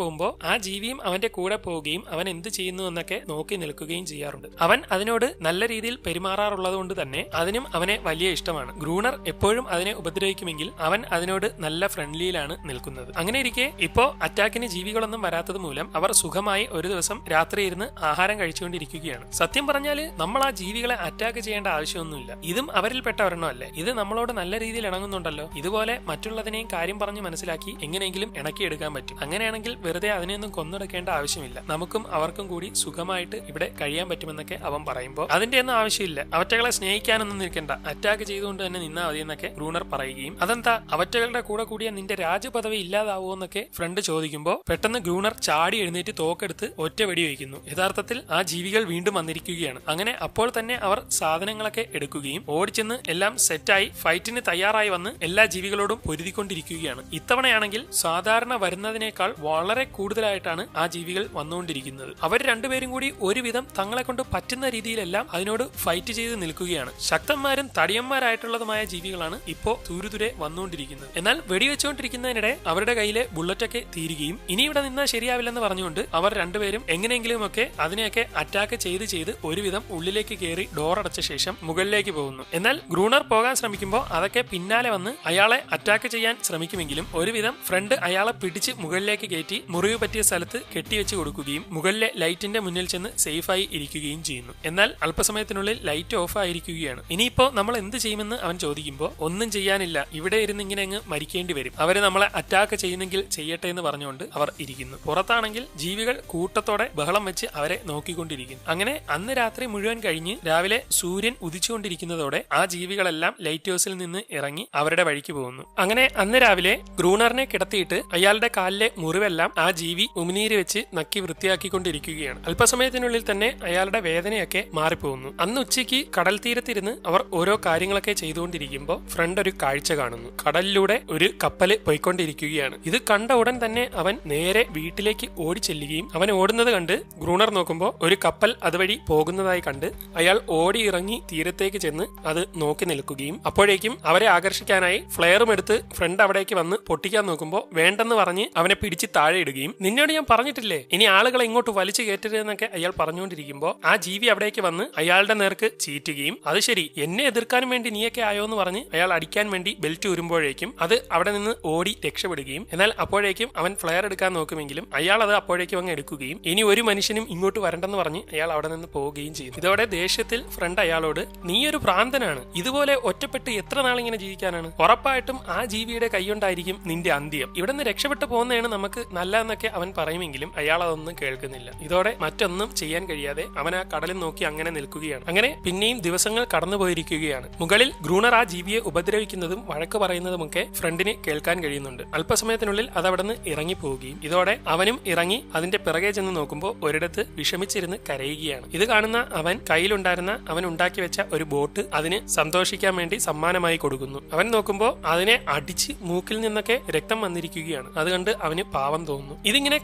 പോകുമ്പോൾ ആ ജീവിയും അവന്റെ കൂടെ പോവുകയും അവൻ എന്ത് ചെയ്യുന്നു എന്നൊക്കെ നോക്കി നിൽക്കുകയും ചെയ്യാറുണ്ട്. അവൻ അതിനോട് നല്ല രീതിയിൽ പെരുമാറാറുള്ളത് കൊണ്ട് തന്നെ അതിനും അവനെ വലിയ ഇഷ്ടമാണ്. ഗ്രൂണർ എപ്പോഴും അതിനെ ഉപദ്രവിക്കുമെങ്കിൽ അവൻ അതിനോട് നല്ല ഫ്രണ്ട്ലിയിലാണ് നിൽക്കുന്നത്. അങ്ങനെ ഇരിക്കെ ഇപ്പോ അറ്റാക്കിന് ജീവികളൊന്നും വരാത്തത് മൂലം അവർ സുഖമായി ഒരു ദിവസം രാത്രി ഇരുന്ന് ആഹാരം കഴിച്ചുകൊണ്ടിരിക്കുകയാണ്. സത്യം പറഞ്ഞാല് നമ്മൾ ആ ജീവികളെ അറ്റാക്ക് ചെയ്യേണ്ട ആവശ്യമൊന്നുമില്ല. ഇതും അവരിൽപ്പെട്ട ഒരെണ്ണമല്ലേ. ഇത് നമ്മളോട് നല്ല രീതിയിൽ ഇണങ്ങുന്നുണ്ടല്ലോ. ഇതുപോലെ മറ്റുള്ളതിനെയും കാര്യം പറഞ്ഞ് മനസ്സിലാക്കി എങ്ങനെയെങ്കിലും ഇണക്കിയെടുക്കാൻ പറ്റും. അങ്ങനെയാണെങ്കിൽ വെറുതെ അതിനെയൊന്നും കൊന്നെടുക്കേണ്ട ആവശ്യമില്ല. നമുക്കും അവർക്കും കൂടി സുഖമായിട്ട് ഇവിടെ കഴിയാൻ പറ്റുമെന്നൊക്കെ അവൻ പറയുമ്പോൾ അതിന്റെ ഒന്നും ആവശ്യമില്ല. അവറ്റകളെ സ്നേഹിക്കാനൊന്നും നിൽക്കണ്ട, അറ്റാക്ക് ചെയ്തുകൊണ്ട് തന്നെ നിന്നാ മതി എന്നൊക്കെ ഗ്രൂണർ പറയുകയും അതെന്താ അവറ്റകളുടെ കൂടെ കൂടിയ നിന്റെ രാജപദവി ഇല്ലാതാവോ എന്നൊക്കെ ഫ്രണ്ട് ചോദിക്കുമ്പോൾ പെട്ടെന്ന് ഗ്രൂണർ ചാടി എഴുന്നേറ്റ് തോക്കെടുത്ത് ഒറ്റ വെടി വയ്ക്കുന്നു. യഥാർത്ഥത്തിൽ ആ ജീവികൾ വീണ്ടും വന്നിരിക്കുകയാണ്. അങ്ങനെ അപ്പോൾ തന്നെ അവർ സാധനങ്ങളൊക്കെ എടുക്കുകയും ഓടിച്ചെന്ന് എല്ലാം സെറ്റായി ഫൈറ്റിന് തയ്യാറായി വന്ന് എല്ലാ ജീവികളോടും പൊരുതിക്കൊണ്ടിരിക്കുകയാണ്. ഇത്തവണയാണെങ്കിൽ സാധാരണ വരുന്നതിനേക്കാൾ വളരെ കൂടുതലായിട്ടാണ് ആ ജീവികൾ വന്നുകൊണ്ടിരിക്കുന്നത്. അവർ രണ്ടുപേരും കൂടി ഒരുവിധം തങ്ങളെ കൊണ്ട് പറ്റുന്ന രീതിയിലെല്ലാം അതിനോട് ഫൈറ്റ് ചെയ്ത് നിൽക്കുകയാണ്. ശക്തന്മാരും തടിയന്മാരായിട്ടുള്ളതുമായ ജീവികളാണ് ഇപ്പോ തുരുതുരെ വന്നുകൊണ്ടിരിക്കുന്നത്. എന്നാൽ വെടിവെച്ചുകൊണ്ടിരിക്കുന്നതിനിടെ അവരുടെ കയ്യിലെ ബുള്ളറ്റൊക്കെ തീരുകയും ഇനി ഇവിടെ നിന്നാൽ ശരിയാവില്ലെന്ന് പറഞ്ഞുകൊണ്ട് അവർ രണ്ടുപേരും എങ്ങനെയെങ്കിലും ഒക്കെ അതിനെയൊക്കെ അറ്റാക്ക് ചെയ്ത് ഒരുവിധം ഉള്ളിലേക്ക് കയറി ഡോർ അടച്ച ശേഷം മുകളിലേക്ക് പോകുന്നു. എന്നാൽ ഗ്രൂണർ പോകാൻ ശ്രമിക്കുമ്പോൾ അതൊക്കെ പിന്നാലെ വന്ന് അയാളെ അറ്റാക്ക് ചെയ്യാൻ ശ്രമിക്കുമെങ്കിലും ഒരുവിധം ഫ്രണ്ട് അയാളെ പിടിച്ച് മുകളിലേക്ക് കയറ്റി മുറിവ് പറ്റിയ സ്ഥലത്ത് കെട്ടിവെച്ച് കൊടുക്കുകയും മുകളിലെ ലൈറ്റിന്റെ മുന്നിൽ ചെന്ന് സേഫായി ഇരിക്കുകയും ചെയ്യുന്നു. എന്നാൽ അല്പസമയത്തിനുള്ളിൽ ലൈറ്റ് ഓഫ് ആയിരിക്കുകയാണ്. ഇനിയിപ്പോ നമ്മൾ എന്ത് ചെയ്യുമെന്ന് അവൻ ചോദിക്കുമ്പോൾ ഒന്നും ചെയ്യാനില്ല, ഇവിടെ ഇരുന്ന് ഇങ്ങനെ അങ്ങ് മരിക്കേണ്ടി വരും. അവര് നമ്മളെ അറ്റാക്ക് ചെയ്യുന്നെങ്കിൽ ചെയ്യട്ടെ എന്ന് പറഞ്ഞുകൊണ്ട് അവർ ഇരിക്കുന്നു. പുറത്താണെങ്കിൽ ജീവികൾ കൂട്ടത്തോടെ ബഹളം വെച്ച് അവരെ നോക്കിക്കൊണ്ടിരിക്കുന്നു. അങ്ങനെ അന്ന് രാത്രി മുഴുവൻ കഴിഞ്ഞ് രാവിലെ സൂര്യൻ ഉദിച്ചുകൊണ്ടിരിക്കുന്നതോടെ ആ ജീവികളെല്ലാം ലൈറ്റ് ഹൗസിൽ നിന്ന് ഇറങ്ങി അവരുടെ വഴിക്ക് പോകുന്നു. അങ്ങനെ അന്ന് രാവിലെ ഗ്രൂണറിനെ കിടത്തിയിട്ട് അയാളുടെ കാലിലെ മുറിവെല്ലാം ആ ജീവി ഉമിനീര് വെച്ച് നക്കി വൃത്തിയാക്കിക്കൊണ്ടിരിക്കുകയാണ്. അല്പസമയത്തിനുള്ളിൽ തന്നെ അയാളുടെ വേദനയൊക്കെ മാറിപ്പോകുന്നു. അന്ന് ഉച്ചയ്ക്ക് കടൽ തീരത്തിരുന്ന് അവർ ഓരോ കാര്യങ്ങളൊക്കെ ചെയ്തുകൊണ്ടിരിക്കുമ്പോൾ ഫ്രണ്ട് ഒരു കാഴ്ച കാണുന്നു. കടലിലൂടെ ഒരു കപ്പല് പോയിക്കൊണ്ടിരിക്കുകയാണ്. ഇത് കണ്ട ഉടൻ തന്നെ അവൻ നേരെ വീട്ടിലേക്ക് ഓടി ചെല്ലുകയും അവൻ ഓടുന്നത് കണ്ട് ഗ്രൂണർ നോക്കുമ്പോൾ ഒരു കപ്പൽ അതുവഴി പോകുന്നതായി കണ്ട് അയാൾ ഓടി ഇറങ്ങി തീരത്തേക്ക് ചെന്ന് അത് നോക്കി നിൽക്കുകയും അപ്പോഴേക്കും അവരെ ആകർഷിക്കാനായി ഫ്ലെയറും എടുത്ത് ഫ്രണ്ട് അവിടേക്ക് വന്ന് പൊട്ടിക്കാൻ നോക്കുമ്പോൾ വേണ്ടെന്ന് പറഞ്ഞ് അവനെ പിടിച്ച് താഴെ ഇടുകയും നിന്നോട് ഞാൻ പറഞ്ഞിട്ടില്ലേ ഇനി ആളുകളെ ഇങ്ങോട്ട് വലിച്ചു കയറ്റരുതെന്നൊക്കെ അയാൾ പറഞ്ഞുകൊണ്ടിരിക്കുമ്പോൾ ആ ജീവി അവിടേക്ക് വന്ന് അയാളുടെ നേർക്ക് ചീറ്റുകയും അത് ശരി എന്നെ എതിർക്കാനും വേണ്ടി നീയൊക്കെ ആയോ എന്ന് പറഞ്ഞ് അയാൾ അടിക്കാൻ വേണ്ടി ബെൽറ്റ് ഉരുമ്പോഴേക്കും അത് അവിടെ നിന്ന് ഓടി രക്ഷപ്പെടുകയും എന്നാൽ അപ്പോഴേക്കും അവൻ ഫ്ലെയർ എടുക്കാൻ നോക്കുമെങ്കിലും അയാൾ അത് അപ്പോഴേക്കും അങ്ങ് എടുക്കുകയും ഇനി ഒരു മനുഷ്യനും ഇങ്ങോട്ട് വരണ്ടെന്ന് പറഞ്ഞ് അയാൾ അവിടെ നിന്ന് പോവുകയും ചെയ്തു. ഇതോടെ ദേഷ്യത്തിൽ ഫ്രണ്ട് അയാളോട് നീയൊരു ഭ്രാന്തനാണ്, ഇതുപോലെ ഒറ്റപ്പെട്ട് എത്ര നാളിങ്ങനെ ജീവിക്കാനാണ്, ഉറപ്പായിട്ടും ആ ജീവിയുടെ കൈകൊണ്ടായിരിക്കും നിന്റെ അന്ത്യം, ഇവിടെ നിന്ന് രക്ഷപ്പെട്ടു പോകുന്നതാണ് നമുക്ക് നല്ലതെന്നൊക്കെ അവൻ പറയുമെങ്കിലും അയാൾ അതൊന്നും കേൾക്കുന്നില്ല. ഇതോടെ മറ്റൊന്നും ചെയ്യാൻ കഴിയാതെ അവൻ ആ കടലിൽ നോക്കി അങ്ങനെ നിൽക്കുകയാണ്. അങ്ങനെ പിന്നെയും ദിവസങ്ങൾ കടന്നുപോയിരിക്കുകയാണ്. മുകളിൽ ഗ്രൂണർ ആ ജീവിയെ ഉപദ്രവിക്കുന്നതും വഴക്ക് പറയുന്നതുമൊക്കെ ഫ്രണ്ടിന് കേൾക്കാൻ കഴിയുന്നുണ്ട്. അല്പസമയത്തിനുള്ളിൽ അത് അവിടെ നിന്ന് ഇറങ്ങിപ്പോവുകയും ഇതോടെ അവനും ഇറങ്ങി അതിന്റെ പിറകെ ചെന്ന് നോക്കുമ്പോൾ ഒരിടത്ത് വിഷമിച്ചിരുന്ന് കരയുകയാണ്. ഇത് കാണുന്ന അവൻ കയ്യിലുണ്ടായിരുന്ന അവൻ ഉണ്ടാക്കി വെച്ച ഒരു ബോട്ട് അതിന് സന്തോഷിക്കാൻ വേണ്ടി സമ്മാനമായി കൊടുക്കുന്നു. അവൻ നോക്കുമ്പോൾ അതിനെ അടിച്ച് മൂക്കിൽ നിന്നൊക്കെ രക്തം വന്നിരിക്കുകയാണ്. അതുകൊണ്ട് അവന് പാവം തോന്നുന്നു. ഇതിങ്ങനെ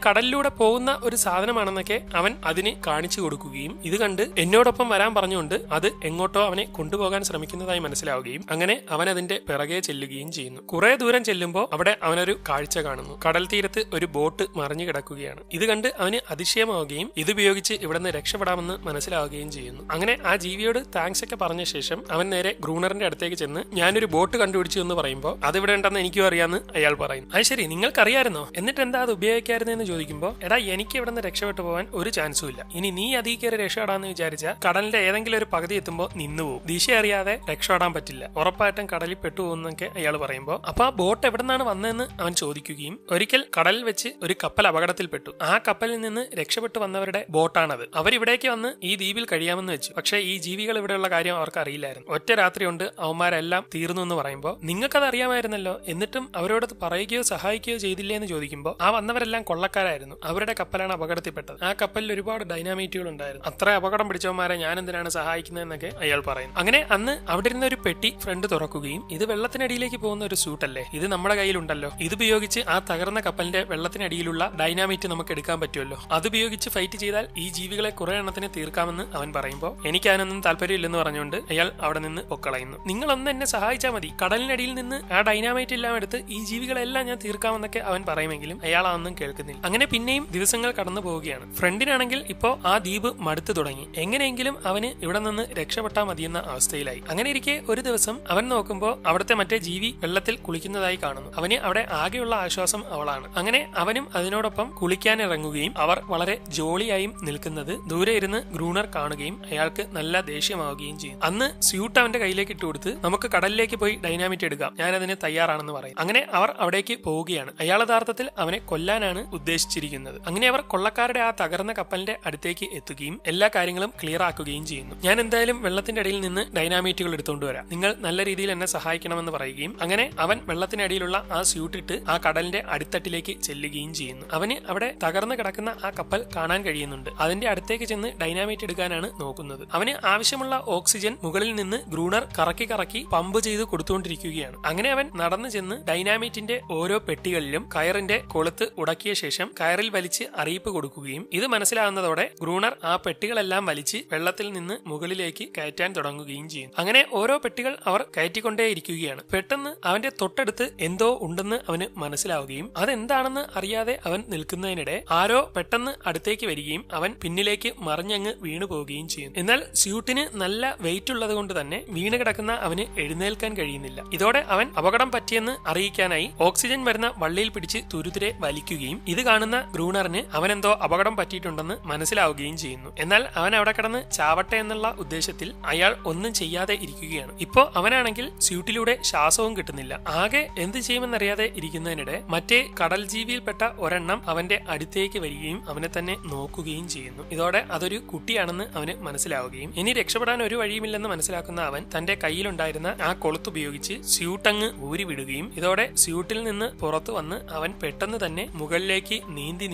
കടലിലൂടെ പോകുന്ന ഒരു സാധനമാണെന്നൊക്കെ അവൻ അതിന് കാണിച്ചു കൊടുക്കുകയും ഇത് കണ്ട് എന്നോടൊപ്പം വരാൻ പറഞ്ഞുകൊണ്ട് അത് എങ്ങോട്ടോ അവനെ കൊണ്ടുപോകാൻ ശ്രമിക്കുന്നതായി മനസ്സിലാവുകയും അങ്ങനെ അവൻ അതിന്റെ പിറകെ ചെല്ലുകയും ചെയ്യുന്നു. കുറെ ദൂരം ചെല്ലുമ്പോൾ അവിടെ അവനൊരു കാഴ്ച കാണുന്നു. കടൽ തീരത്ത് ഒരു ബോട്ട് മറിഞ്ഞു കിടക്കുകയാണ്. ഇത് കണ്ട് അവന് അതിശയമാവുകയും ഇതുപയോഗിച്ച് ഇവിടെ നിന്ന് രക്ഷപ്പെടാമെന്ന് മനസ്സിലാവുകയും ചെയ്യുന്നു. അങ്ങനെ ആ ജീവിയോട് താങ്ക്സ് ഒക്കെ പറഞ്ഞ ശേഷം അവൻ നേരെ ഗ്രൂണറിന്റെ അടുത്തേക്ക് ചെന്ന് ഞാനൊരു ബോട്ട് കണ്ടുപിടിച്ചു എന്ന് പറയുമ്പോൾ അതിവിടെ ഉണ്ടെന്ന് എനിക്കും അറിയാമെന്ന് അയാൾ പറയുന്നു. അത് ശരി, നിങ്ങൾക്കറിയായിരുന്നോ, എന്നിട്ട് എന്താ അത് ഉപയോഗിക്കായിരുന്നെന്ന് ചോദിക്കുമ്പോൾ എടാ എനിക്ക് ഇവിടെ നിന്ന് രക്ഷപ്പെട്ടു പോകാൻ ഒരു ചാൻസും ഇല്ല, ഇനി നീ അതീ കയറി രക്ഷപ്പെടാന്ന് വിചാരിച്ചാൽ കടലിന്റെ ഏതെങ്കിലും ഒരു പകുതി എത്തുമ്പോൾ നിന്നുപോകും, ദിശ അറിയാതെ രക്ഷപ്പെടാൻ പറ്റില്ല, ഉറപ്പായിട്ടും കടലിൽ പെട്ടുപോകുന്നൊക്കെ അയാൾ പറയുമ്പോൾ അപ്പൊ ആ ബോട്ട് എവിടെ നിന്നാണ് വന്നതെന്ന് അവൻ ചോദിക്കുകയും ഒരിക്കൽ കടലിൽ വെച്ച് ഒരു കപ്പൽ അപകടത്തിൽപ്പെട്ടു, ആ കപ്പലിൽ നിന്ന് രക്ഷപ്പെട്ടു വന്നവരുടെ ബോട്ടാണത്, അവരിവിടേക്ക് വന്ന് ഈ ദ്വീപിൽ കഴിയാമെന്ന് വെച്ചു, പക്ഷേ ഈ ജീവികൾ ഇവിടെയുള്ള കാര്യം അവർക്ക് അറിയില്ലായിരുന്നു, ഒറ്റ രാത്രി കൊണ്ട് അവന്മാരെല്ലാം തീർന്നു എന്ന് പറയുമ്പോൾ നിങ്ങൾക്കത് അറിയാമായിരുന്നല്ലോ, എന്നിട്ടും അവരോട് പറയുകയോ സഹായിക്കുകയോ ചെയ്തില്ലേ എന്ന് ചോദിക്കുമ്പോൾ ആ വന്നവരെല്ലാം കൊള്ളക്കാരായിരുന്നു, അവരുടെ കപ്പലാണ് അപകടത്തിൽപ്പെട്ടത്, ആ കപ്പലിൽ ഒരുപാട് ഡൈനാമൈറ്റുകൾ ഉണ്ടായിരുന്നു, അത്ര അപകടം പിടിച്ചവന്മാരെ ഞാൻ എന്തിനാണ് സഹായിക്കുന്നതെന്നൊക്കെ അയാൾ പറയുന്നു. അങ്ങനെ അന്ന് അവിടെ ഇരുന്ന ഒരു പെട്ടി ഫ്രണ്ട് തുറക്കുകയും ഇത് വെള്ളത്തിനടിയിലേക്ക് പോകുന്ന ഒരു സൂട്ടല്ലേ, ഇത് നമ്മുടെ കയ്യിലുണ്ടല്ലോ, ഇതുപയോഗിച്ച് ആ തകർന്ന കപ്പലിന്റെ വെള്ളത്തിനടിയിലുള്ള ഡൈനാമൈറ്റ് നമുക്ക് എടുക്കാൻ പറ്റുമല്ലോ, അതുപയോഗിച്ച് ഫൈറ്റ് ചെയ്താൽ ഈ ജീവികളെ കുറെ എണ്ണത്തിന് തീർക്കാമെന്ന് അവൻ പറയുമ്പോൾ എനിക്ക് അതിനൊന്നും താല്പര്യമില്ലെന്ന് പറഞ്ഞുകൊണ്ട് അയാൾ അവിടെ നിന്ന് പൊക്കളയുന്നു. നിങ്ങളൊന്ന് എന്നെ സഹായിച്ചാൽ മതി, കടലിനടിയിൽ നിന്ന് ആ ഡൈനാമൈറ്റ് എല്ലാം എടുത്ത് ഈ ജീവികളെല്ലാം ഞാൻ തീർക്കാമെന്നൊക്കെ അവൻ പറയുമെങ്കിലും അയാൾ അതൊന്നും കേൾക്കുന്നില്ല. അങ്ങനെ പിന്നെയും ദിവസങ്ങൾ കടന്നു പോവുകയാണ്. ഫ്രണ്ടിനാണെങ്കിൽ ഇപ്പോ ആ ദ്വീപ് മടുത്തു തുടങ്ങി. എങ്ങനെയെങ്കിലും അവന് ഇവിടെ നിന്ന് രക്ഷപ്പെട്ടാൽ മതിയെന്ന അവസ്ഥയിലായി. അങ്ങനെ ഇരിക്കെ ഒരു ദിവസം അവൻ നോക്കുമ്പോൾ അവിടുത്തെ മറ്റേ ജീവി വെള്ളത്തിൽ കുളിക്കുന്നതായി കാണുന്നു. അവന് അവിടെ ആകെയുള്ള ആശ്വാസം അവളാണ്. അങ്ങനെ അവനും അതിനോടൊപ്പം കുളിക്കാനിറങ്ങുകയും അവർ വളരെ ജോളിയായും നിൽക്കുന്നത് ദൂരെ ഇരുന്ന് ഗ്രൂണർ കാണുകയും അയാൾക്ക് നല്ല ദേഷ്യമാവുകയും ചെയ്യും. അന്ന് സ്യൂട്ട് അവന്റെ കയ്യിലേക്ക് ഇട്ടുകൊടുത്ത് നമുക്ക് കടലിലേക്ക് പോയി ഡൈനാമിറ്റ് എടുക്കാം, ഞാൻ അതിന് തയ്യാറാണെന്ന് പറയും. അങ്ങനെ അവർ അവിടേക്ക് പോവുകയാണ്. അയാൾ യഥാർത്ഥത്തിൽ അവനെ കൊല്ലാനാണ് ഉദ്ദേശിച്ചിരിക്കുന്നത്. അങ്ങനെ അവർ കൊള്ളക്കാരുടെ ആ തകർന്ന കപ്പലിന്റെ അടുത്തേക്ക് എത്തുകയും എല്ലാ കാര്യങ്ങളും ക്ലിയർ ആക്കുകയും ചെയ്യുന്നു. ഞാൻ എന്തായാലും വെള്ളത്തിന്റെ അടിയിൽ നിന്ന് ഡൈനാമൈറ്റുകൾ എടുത്തുകൊണ്ട് വരാം, നിങ്ങൾ നല്ല രീതിയിൽ എന്നെ സഹായിക്കണമെന്ന് പറയുകയും അങ്ങനെ അവൻ വെള്ളത്തിനടിയിലുള്ള ആ സ്യൂട്ട് ഇട്ട് ആ കടലിന്റെ അടിത്തട്ടിലേക്ക് ചെല്ലുകയും ചെയ്യുന്നു. അവന് അവിടെ തകർന്നു കിടക്കുന്ന ആ കപ്പൽ കാണാൻ കഴിയുന്നുണ്ട്. അതിന്റെ അടുത്തേക്ക് ചെന്ന് ഡൈനാമൈറ്റ് എടുക്കാനാണ് നോക്കുന്നത്. അവന് ആവശ്യമുള്ള ഓക്സിജൻ മുകളിൽ നിന്ന് ഗ്രൂണർ കറക്കി കറക്കി പമ്പ് ചെയ്ത് കൊടുത്തുകൊണ്ടിരിക്കുകയാണ്. അങ്ങനെ അവൻ നടന്നു ചെന്ന് ഡൈനാമൈറ്റിന്റെ ഓരോ പെട്ടികളിലും കയറിന്റെ കൊളുത്ത് ഉടക്കിയ ശേഷം കയറിൽ വലിച്ച് അറിയിപ്പ് കൊടുക്കുകയും ഇത് മനസ്സിലാകുന്നതോടെ ഗ്രൂണർ ആ പെട്ടികളെല്ലാം വലിച്ച് വെള്ളത്തിൽ നിന്ന് മുകളിലേക്ക് കയറ്റാൻ തുടങ്ങുകയും ചെയ്യും. അങ്ങനെ ഓരോ പെട്ടികൾ അവർ കയറ്റിക്കൊണ്ടേയിരിക്കുകയാണ്. പെട്ടെന്ന് അവന്റെ തൊട്ടടുത്ത് എന്തോ ഉണ്ടെന്ന് അവന് മനസ്സിലാവുകയും അതെന്താണെന്ന് അറിയാതെ അവൻ നിൽക്കുന്നതിനിടെ ആരോ പെട്ടെന്ന് അടുത്തേക്ക് വരികയും അവൻ പിന്നിലേക്ക് മറിഞ്ഞങ്ങ് വീണു പോവുകയും ചെയ്യും. എന്നാൽ സ്യൂട്ടിന് നല്ല വെയിറ്റ് ഉള്ളത് കൊണ്ട് തന്നെ വീണ് കിടക്കുന്ന അവന് എഴുന്നേൽക്കാൻ കഴിയുന്നില്ല. ഇതോടെ അവൻ അപകടം പറ്റിയെന്ന് അറിയിക്കാനായി ഓക്സിജൻ വരുന്ന വള്ളിയിൽ പിടിച്ച് തുരുതുരെ വലിക്കുകയും ഇത് കാണുന്ന ഗ്രൂണറിന് അവനെന്തോ അപകടം പറ്റിയിട്ടുണ്ടെന്ന് മനസ്സിലാവുകയും ചെയ്യുന്നു. എന്നാൽ അവൻ അവിടെ കിടന്ന് ചാവട്ടെ എന്നുള്ള ഉദ്ദേശത്തിൽ അയാൾ ഒന്നും ചെയ്യാതെ ഇരിക്കുകയാണ്. ഇപ്പോ അവനാണെങ്കിൽ സ്യൂട്ടിലൂടെ ശ്വാസവും കിട്ടുന്നില്ല. ആകെ എന്ത് ചെയ്യുമെന്നറിയാതെ ഇരിക്കുന്നതിനിടെ മറ്റേ കടൽ ജീവിയിൽപ്പെട്ട ഒരെണ്ണം അവന്റെ അടുത്തേക്ക് വരികയും അവനെ തന്നെ നോക്കുകയും ചെയ്യുന്നു. ഇതോടെ അതൊരു കുട്ടിയാണെന്ന് അവന് മനസ്സിലാവുകയും ഇനി രക്ഷപ്പെടാൻ ഒരു വഴിയുമില്ലെന്ന് മനസ്സിലാക്കുന്ന അവൻ തന്റെ കയ്യിലുണ്ടായിരുന്ന ആ കൊളുത്തുപയോഗിച്ച് സ്യൂട്ടങ്ങ് ഊരിവിടുകയും ഇതോടെ സ്യൂട്ടിൽ നിന്ന് പുറത്തു വന്ന് അവൻ പെട്ടെന്ന് തന്നെ മുകളിലേക്ക് നീന്തി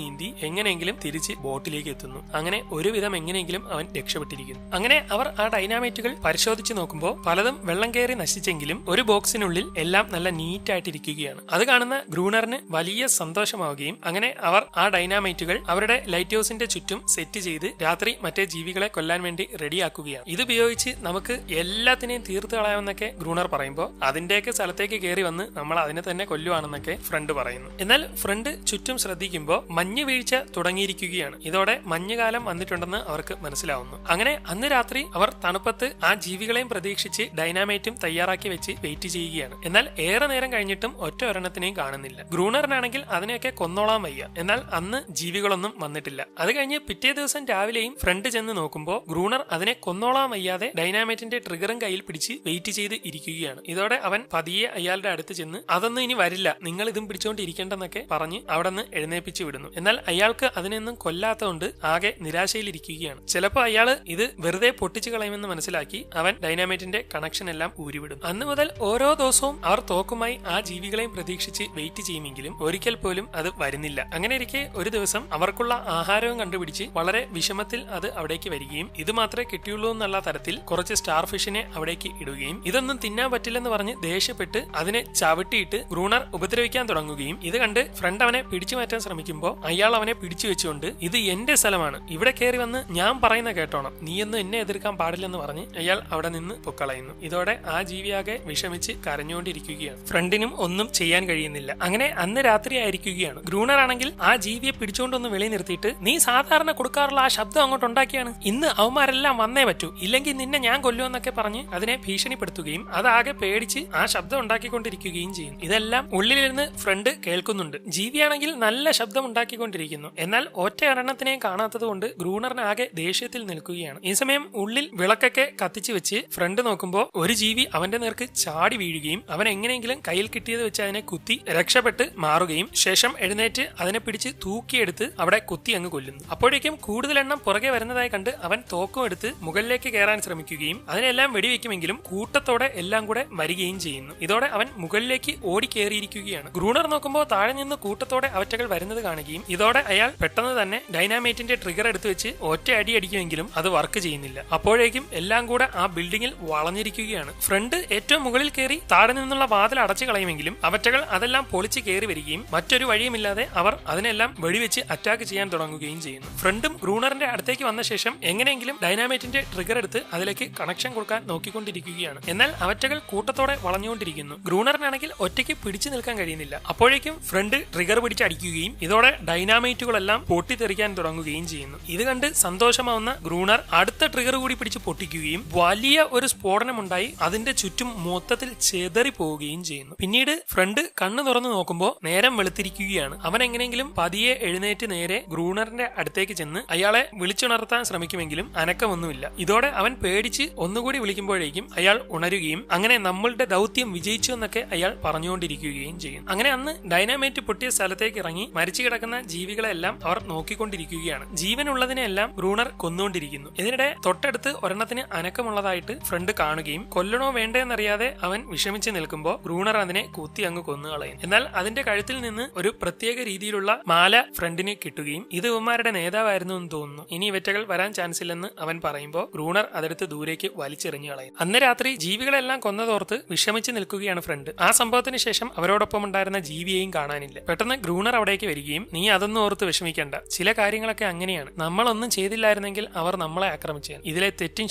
എങ്ങനെയെങ്കിലും തിരിച്ച് ബോട്ടിലേക്ക് എത്തുന്നു. അങ്ങനെ ഒരുവിധം എങ്ങനെയെങ്കിലും അവൻ രക്ഷപ്പെട്ടിരിക്കുന്നു. അങ്ങനെ അവർ ആ ഡൈനാമൈറ്റുകൾ പരിശോധിച്ച് നോക്കുമ്പോൾ പലതും വെള്ളം കയറി നശിച്ചെങ്കിലും ഒരു ബോക്സിനുള്ളിൽ എല്ലാം നല്ല നീറ്റായിട്ടിരിക്കുകയാണ്. അത് കാണുന്ന ഗ്രൂണറിന് വലിയ സന്തോഷമാവുകയും അങ്ങനെ അവർ ആ ഡൈനാമൈറ്റുകൾ അവരുടെ ലൈറ്റ് ഹൗസിന്റെ ചുറ്റും സെറ്റ് ചെയ്ത് രാത്രി മറ്റേ ജീവികളെ കൊല്ലാൻ വേണ്ടി റെഡിയാക്കുകയാണ്. ഇതുപയോഗിച്ച് നമുക്ക് എല്ലാത്തിനെയും തീർത്തു കളയാമെന്നൊക്കെ ഗ്രൂണർ പറയുമ്പോൾ അതിന്റെയൊക്കെ സ്ഥലത്തേക്ക് കയറി വന്ന് നമ്മൾ അതിനെ തന്നെ കൊല്ലുവാണെന്നൊക്കെ ഫ്രണ്ട് പറയുന്നു. എന്നാൽ ഫ്രണ്ട് ചുറ്റും ശ്രദ്ധിക്കുമ്പോൾ മഞ്ഞ് വീഴ്ച തുടങ്ങിയിരിക്കുകയാണ്. ഇതോടെ മഞ്ഞുകാലം വന്നിട്ടുണ്ടെന്ന് അവർക്ക് മനസ്സിലാവുന്നു. അങ്ങനെ അന്ന് രാത്രി അവർ തണുപ്പത്ത് ആ ജീവികളെയും പ്രതീക്ഷിച്ച് ഡൈനാമൈറ്റും തയ്യാറാക്കി വെച്ച് വെയിറ്റ് ചെയ്യുകയാണ്. എന്നാൽ ഏറെ നേരം കഴിഞ്ഞിട്ടും ഒറ്റ ഒരെണ്ണത്തിനെയും കാണുന്നില്ല. ഗ്രൂണറിനാണെങ്കിൽ അതിനെയൊക്കെ കൊന്നോളാൻ വയ്യ. എന്നാൽ അന്ന് ജീവികളൊന്നും വന്നിട്ടില്ല. അത് കഴിഞ്ഞ് പിറ്റേ ദിവസം രാവിലെയും ഫ്രണ്ട് ചെന്ന് നോക്കുമ്പോൾ ഗ്രൂണർ അതിനെ കൊന്നോളാൻ വയ്യാതെ ഡൈനാമൈറ്റിന്റെ ട്രിഗറും കയ്യിൽ പിടിച്ച് വെയിറ്റ് ചെയ്ത് ഇരിക്കുകയാണ്. ഇതോടെ അവൻ പതിയെ അയാളുടെ അടുത്ത് ചെന്ന് അതൊന്നും ഇനി വരില്ല, നിങ്ങൾ ഇതും പിടിച്ചോണ്ടിരിക്കേണ്ടെന്നൊക്കെ പറഞ്ഞ് അവിടെ നിന്ന് എഴുന്നേപ്പിച്ചു വിടുന്നു. എന്നാൽ അയാൾക്ക് അതിനൊന്നും കൊല്ലാത്തതുകൊണ്ട് ആകെ നിരാശയിലിരിക്കുകയാണ്. ചിലപ്പോൾ അയാൾ ഇത് വെറുതെ പൊട്ടിച്ചു കളയുമെന്ന് മനസ്സിലാക്കി അവൻ ഡൈനാമൈറ്റിന്റെ കണക്ഷൻ എല്ലാം ഊരിവിടും. അന്ന് മുതൽ ഓരോ ദിവസവും അവർ തോക്കുമായി ആ ജീവികളെയും പ്രതീക്ഷിച്ച് വെയിറ്റ് ചെയ്യുമെങ്കിലും ഒരിക്കൽ പോലും അത് വരുന്നില്ല. അങ്ങനെ ഇരിക്കെ ഒരു ദിവസം അവർക്കുള്ള ആഹാരവും കണ്ടുപിടിച്ച് വളരെ വിഷമത്തിൽ അത് അവിടേക്ക് വരികയും ഇത് മാത്രമേ കിട്ടിയുള്ളൂ എന്നുള്ള തരത്തിൽ കുറച്ച് സ്റ്റാർ ഫിഷിനെ അവിടേക്ക് ഇടുകയും ഇതൊന്നും തിന്നാൻ പറ്റില്ലെന്ന് പറഞ്ഞ് ദേഷ്യപ്പെട്ട് അതിനെ ചവിട്ടിയിട്ട് ഗ്രൂണർ ഉപദ്രവിക്കാൻ തുടങ്ങുകയും ഇത് കണ്ട് ഫ്രണ്ട് അവനെ പിടിച്ചു മാറ്റാൻ ശ്രമിക്കുമ്പോൾ അയാൾ അവനെ പിടിച്ചു വെച്ചുകൊണ്ട് ഇത് എന്റെ സ്ഥലമാണ്, ഇവിടെ കയറി വന്ന് ഞാൻ പറയുന്ന കേട്ടോണം, നീയൊന്നും എന്നെ എതിർക്കാൻ പാടില്ലെന്ന് പറഞ്ഞ് അയാൾ അവിടെ നിന്ന് പൊക്കളയുന്നു. ഇതോടെ ആ ജീവിയാകെ വിഷമിച്ച് കരഞ്ഞുകൊണ്ടിരിക്കുകയാണ്. ഫ്രണ്ടിനും ഒന്നും ചെയ്യാൻ കഴിയുന്നില്ല. അങ്ങനെ അന്ന് രാത്രി ആയിരിക്കുകയാണ്. ഗ്രൂണർ ആണെങ്കിൽ ആ ജീവിയെ പിടിച്ചുകൊണ്ടൊന്ന് വെളി നിർത്തിയിട്ട് നീ സാധാരണ കൊടുക്കാറുള്ള ആ ശബ്ദം അങ്ങോട്ട് ഉണ്ടാക്കിയാണ്, ഇന്ന് അവന്മാരെല്ലാം വന്നേ പറ്റൂ, ഇല്ലെങ്കിൽ നിന്നെ ഞാൻ കൊല്ലുമെന്നൊക്കെ പറഞ്ഞ് അതിനെ ഭീഷണിപ്പെടുത്തുകയും അതാകെ പേടിച്ച് ആ ശബ്ദം ഉണ്ടാക്കിക്കൊണ്ടിരിക്കുകയും ചെയ്യും. ഇതെല്ലാം ഉള്ളിലിരുന്ന് ഫ്രണ്ട് കേൾക്കുന്നുണ്ട്. ജീവിയാണെങ്കിൽ നല്ല ശബ്ദം ഉണ്ടാക്കിക്കൊണ്ടിരിക്കുന്നു. എന്നാൽ ഒറ്റ എണ്ണത്തിനെയും കാണാത്തത് കൊണ്ട് ഗ്രൂണറിന് ആകെ ദേഷ്യത്തിൽ നിൽക്കുകയാണ്. ഈ സമയം ഉള്ളിൽ വിളക്കൊക്കെ കത്തിച്ചു വെച്ച് ഫ്രണ്ട് നോക്കുമ്പോൾ ഒരു ജീവി അവന്റെ നേർക്ക് ചാടി വീഴുകയും അവൻ എങ്ങനെയെങ്കിലും കയ്യിൽ കിട്ടിയത് വെച്ച് അതിനെ കുത്തി രക്ഷപ്പെട്ട് മാറുകയും ശേഷം എഴുന്നേറ്റ് അതിനെ പിടിച്ച് തൂക്കിയെടുത്ത് അവിടെ കുത്തി അങ്ങ് കൊല്ലുന്നു. അപ്പോഴേക്കും കൂടുതൽ എണ്ണം പുറകെ വരുന്നതായി കണ്ട് അവൻ തോക്കും എടുത്ത് മുകളിലേക്ക് കയറാൻ ശ്രമിക്കുകയും അതിനെല്ലാം വെടിവെക്കുമെങ്കിലും കൂട്ടത്തോടെ എല്ലാം കൂടെ വരികയും ചെയ്യുന്നു. ഇതോടെ അവൻ മുകളിലേക്ക് ഓടി കയറിയിരിക്കുകയാണ്. ഗ്രൂണർ നോക്കുമ്പോൾ താഴെ നിന്ന് കൂട്ടത്തോടെ അവറ്റകൾ വരുന്നത് കാണുകയും ഇതോടെ അയാൾ പെട്ടെന്ന് തന്നെ ഡൈനാമൈറ്റിന്റെ ട്രിഗർ എടുത്തു വെച്ച് ഒറ്റ അടി അടിക്കുമെങ്കിലും അത് വർക്ക് ചെയ്യുന്നില്ല. അപ്പോഴേക്കും എല്ലാം കൂടെ ആ ബിൽഡിംഗിൽ വളഞ്ഞിരിക്കുകയാണ്. ഫ്രണ്ട് ഏറ്റവും മുകളിൽ കയറി താഴെ നിന്നുള്ള വാതിൽ അടച്ചു കളയുമെങ്കിലും അവറ്റകൾ അതെല്ലാം പൊളിച്ച് കയറി വരികയും മറ്റൊരു വഴിയുമില്ലാതെ അവർ അതിനെല്ലാം വെടിവെച്ച് അറ്റാക്ക് ചെയ്യാൻ തുടങ്ങുകയും ചെയ്യുന്നു. ഫ്രണ്ടും ഗ്രൂണറിന്റെ അടുത്തേക്ക് വന്ന ശേഷം എങ്ങനെയെങ്കിലും ഡൈനാമൈറ്റിന്റെ ട്രിഗർ എടുത്ത് അതിലേക്ക് കണക്ഷൻ കൊടുക്കാൻ നോക്കിക്കൊണ്ടിരിക്കുകയാണ്. എന്നാൽ അവറ്റകൾ കൂട്ടത്തോടെ വളഞ്ഞുകൊണ്ടിരിക്കുന്നു. ഗ്രൂണറിനാണെങ്കിൽ ഒറ്റയ്ക്ക് പിടിച്ചു നിൽക്കാൻ കഴിയുന്നില്ല. അപ്പോഴേക്കും ഫ്രണ്ട് ട്രിഗർ പിടിച്ചടിക്കുകയും ഇതോടെ ഡൈനാമൈറ്റുകളെല്ലാം പൊട്ടിത്തെറിക്കാൻ തുടങ്ങുകയും ചെയ്യുന്നു. ഇത് കണ്ട് സന്തോഷമാവുന്ന ഗ്രൂണർ അടുത്ത ട്രിഗർ കൂടി പിടിച്ച് പൊട്ടിക്കുകയും വലിയ ഒരു സ്ഫോടനമുണ്ടായി അതിന്റെ ചുറ്റും മൊത്തത്തിൽ ചെതറി പോവുകയും ചെയ്യുന്നു. പിന്നീട് ഫ്രണ്ട് കണ്ണു തുറന്നു നോക്കുമ്പോൾ നേരം വെളുത്തിരിക്കുകയാണ്. അവൻ എങ്ങനെയെങ്കിലും പതിയെ എഴുന്നേറ്റ് നേരെ ഗ്രൂണറിന്റെ അടുത്തേക്ക് ചെന്ന് അയാളെ വിളിച്ചുണർത്താൻ ശ്രമിക്കുമെങ്കിലും അനക്കമൊന്നുമില്ല. ഇതോടെ അവൻ പേടിച്ച് ഒന്നുകൂടി വിളിക്കുമ്പോഴേക്കും അയാൾ ഉണരുകയും അങ്ങനെ നമ്മളുടെ ദൗത്യം വിജയിച്ചു എന്നൊക്കെ അയാൾ പറഞ്ഞുകൊണ്ടിരിക്കുകയും ചെയ്യും. അങ്ങനെ അന്ന് ഡൈനാമൈറ്റ് പൊട്ടിയ സ്ഥലത്തേക്ക് ഇറങ്ങി മരിച്ചു കിടക്കുന്ന ജീവികളെല്ലാം അവർ നോക്കിക്കൊണ്ടിരിക്കുകയാണ്. ജീവനുള്ളതിനെല്ലാം ഗ്രൂണർ കൊന്നുകൊണ്ടിരിക്കുന്നു. ഇതിനിടെ തൊട്ടടുത്ത് ഒരെണ്ണത്തിന് അനക്കമുള്ളതായിട്ട് ഫ്രണ്ട് കാണുകയും കൊല്ലണോ വേണ്ടെന്നറിയാതെ അവൻ വിഷമിച്ച് നിൽക്കുമ്പോൾ ഗ്രൂണർ അതിനെ കുത്തി അങ്ങ് കൊന്നുകളയും. എന്നാൽ അതിന്റെ കഴുത്തിൽ നിന്ന് ഒരു പ്രത്യേക രീതിയിലുള്ള മാല ഫ്രണ്ടിന് കിട്ടുകയും ഇത് ഇവന്മാരുടെ നേതാവായിരുന്നു എന്ന് തോന്നുന്നു, ഇനി ഇവറ്റകൾ വരാൻ ചാൻസ് ഇല്ലെന്ന് അവൻ പറയുമ്പോൾ ഗ്രൂണർ അതെടുത്ത് ദൂരേക്ക് വലിച്ചെറിഞ്ഞു കളയും. അന്ന് രാത്രി ജീവികളെല്ലാം കൊന്നതോർത്ത് വിഷമിച്ച് നിൽക്കുകയാണ് ഫ്രണ്ട്. ആ സംഭവത്തിന് ശേഷം അവരോടൊപ്പം ഉണ്ടായിരുന്ന ജീവിയെയും കാണാനില്ല. പെട്ടെന്ന് ഗ്രൂണർ അവിടേക്ക് വരികയും നീ അതൊന്നും ഓർത്ത് വിഷമിക്കേണ്ട, ചില കാര്യങ്ങളൊക്കെ അങ്ങനെയാണ്, നമ്മളൊന്നും ചെയ്തില്ലായിരുന്നെങ്കിൽ അവർ നമ്മളെ ആക്രമിച്ചേനെ, ഇതിലെ തെറ്റും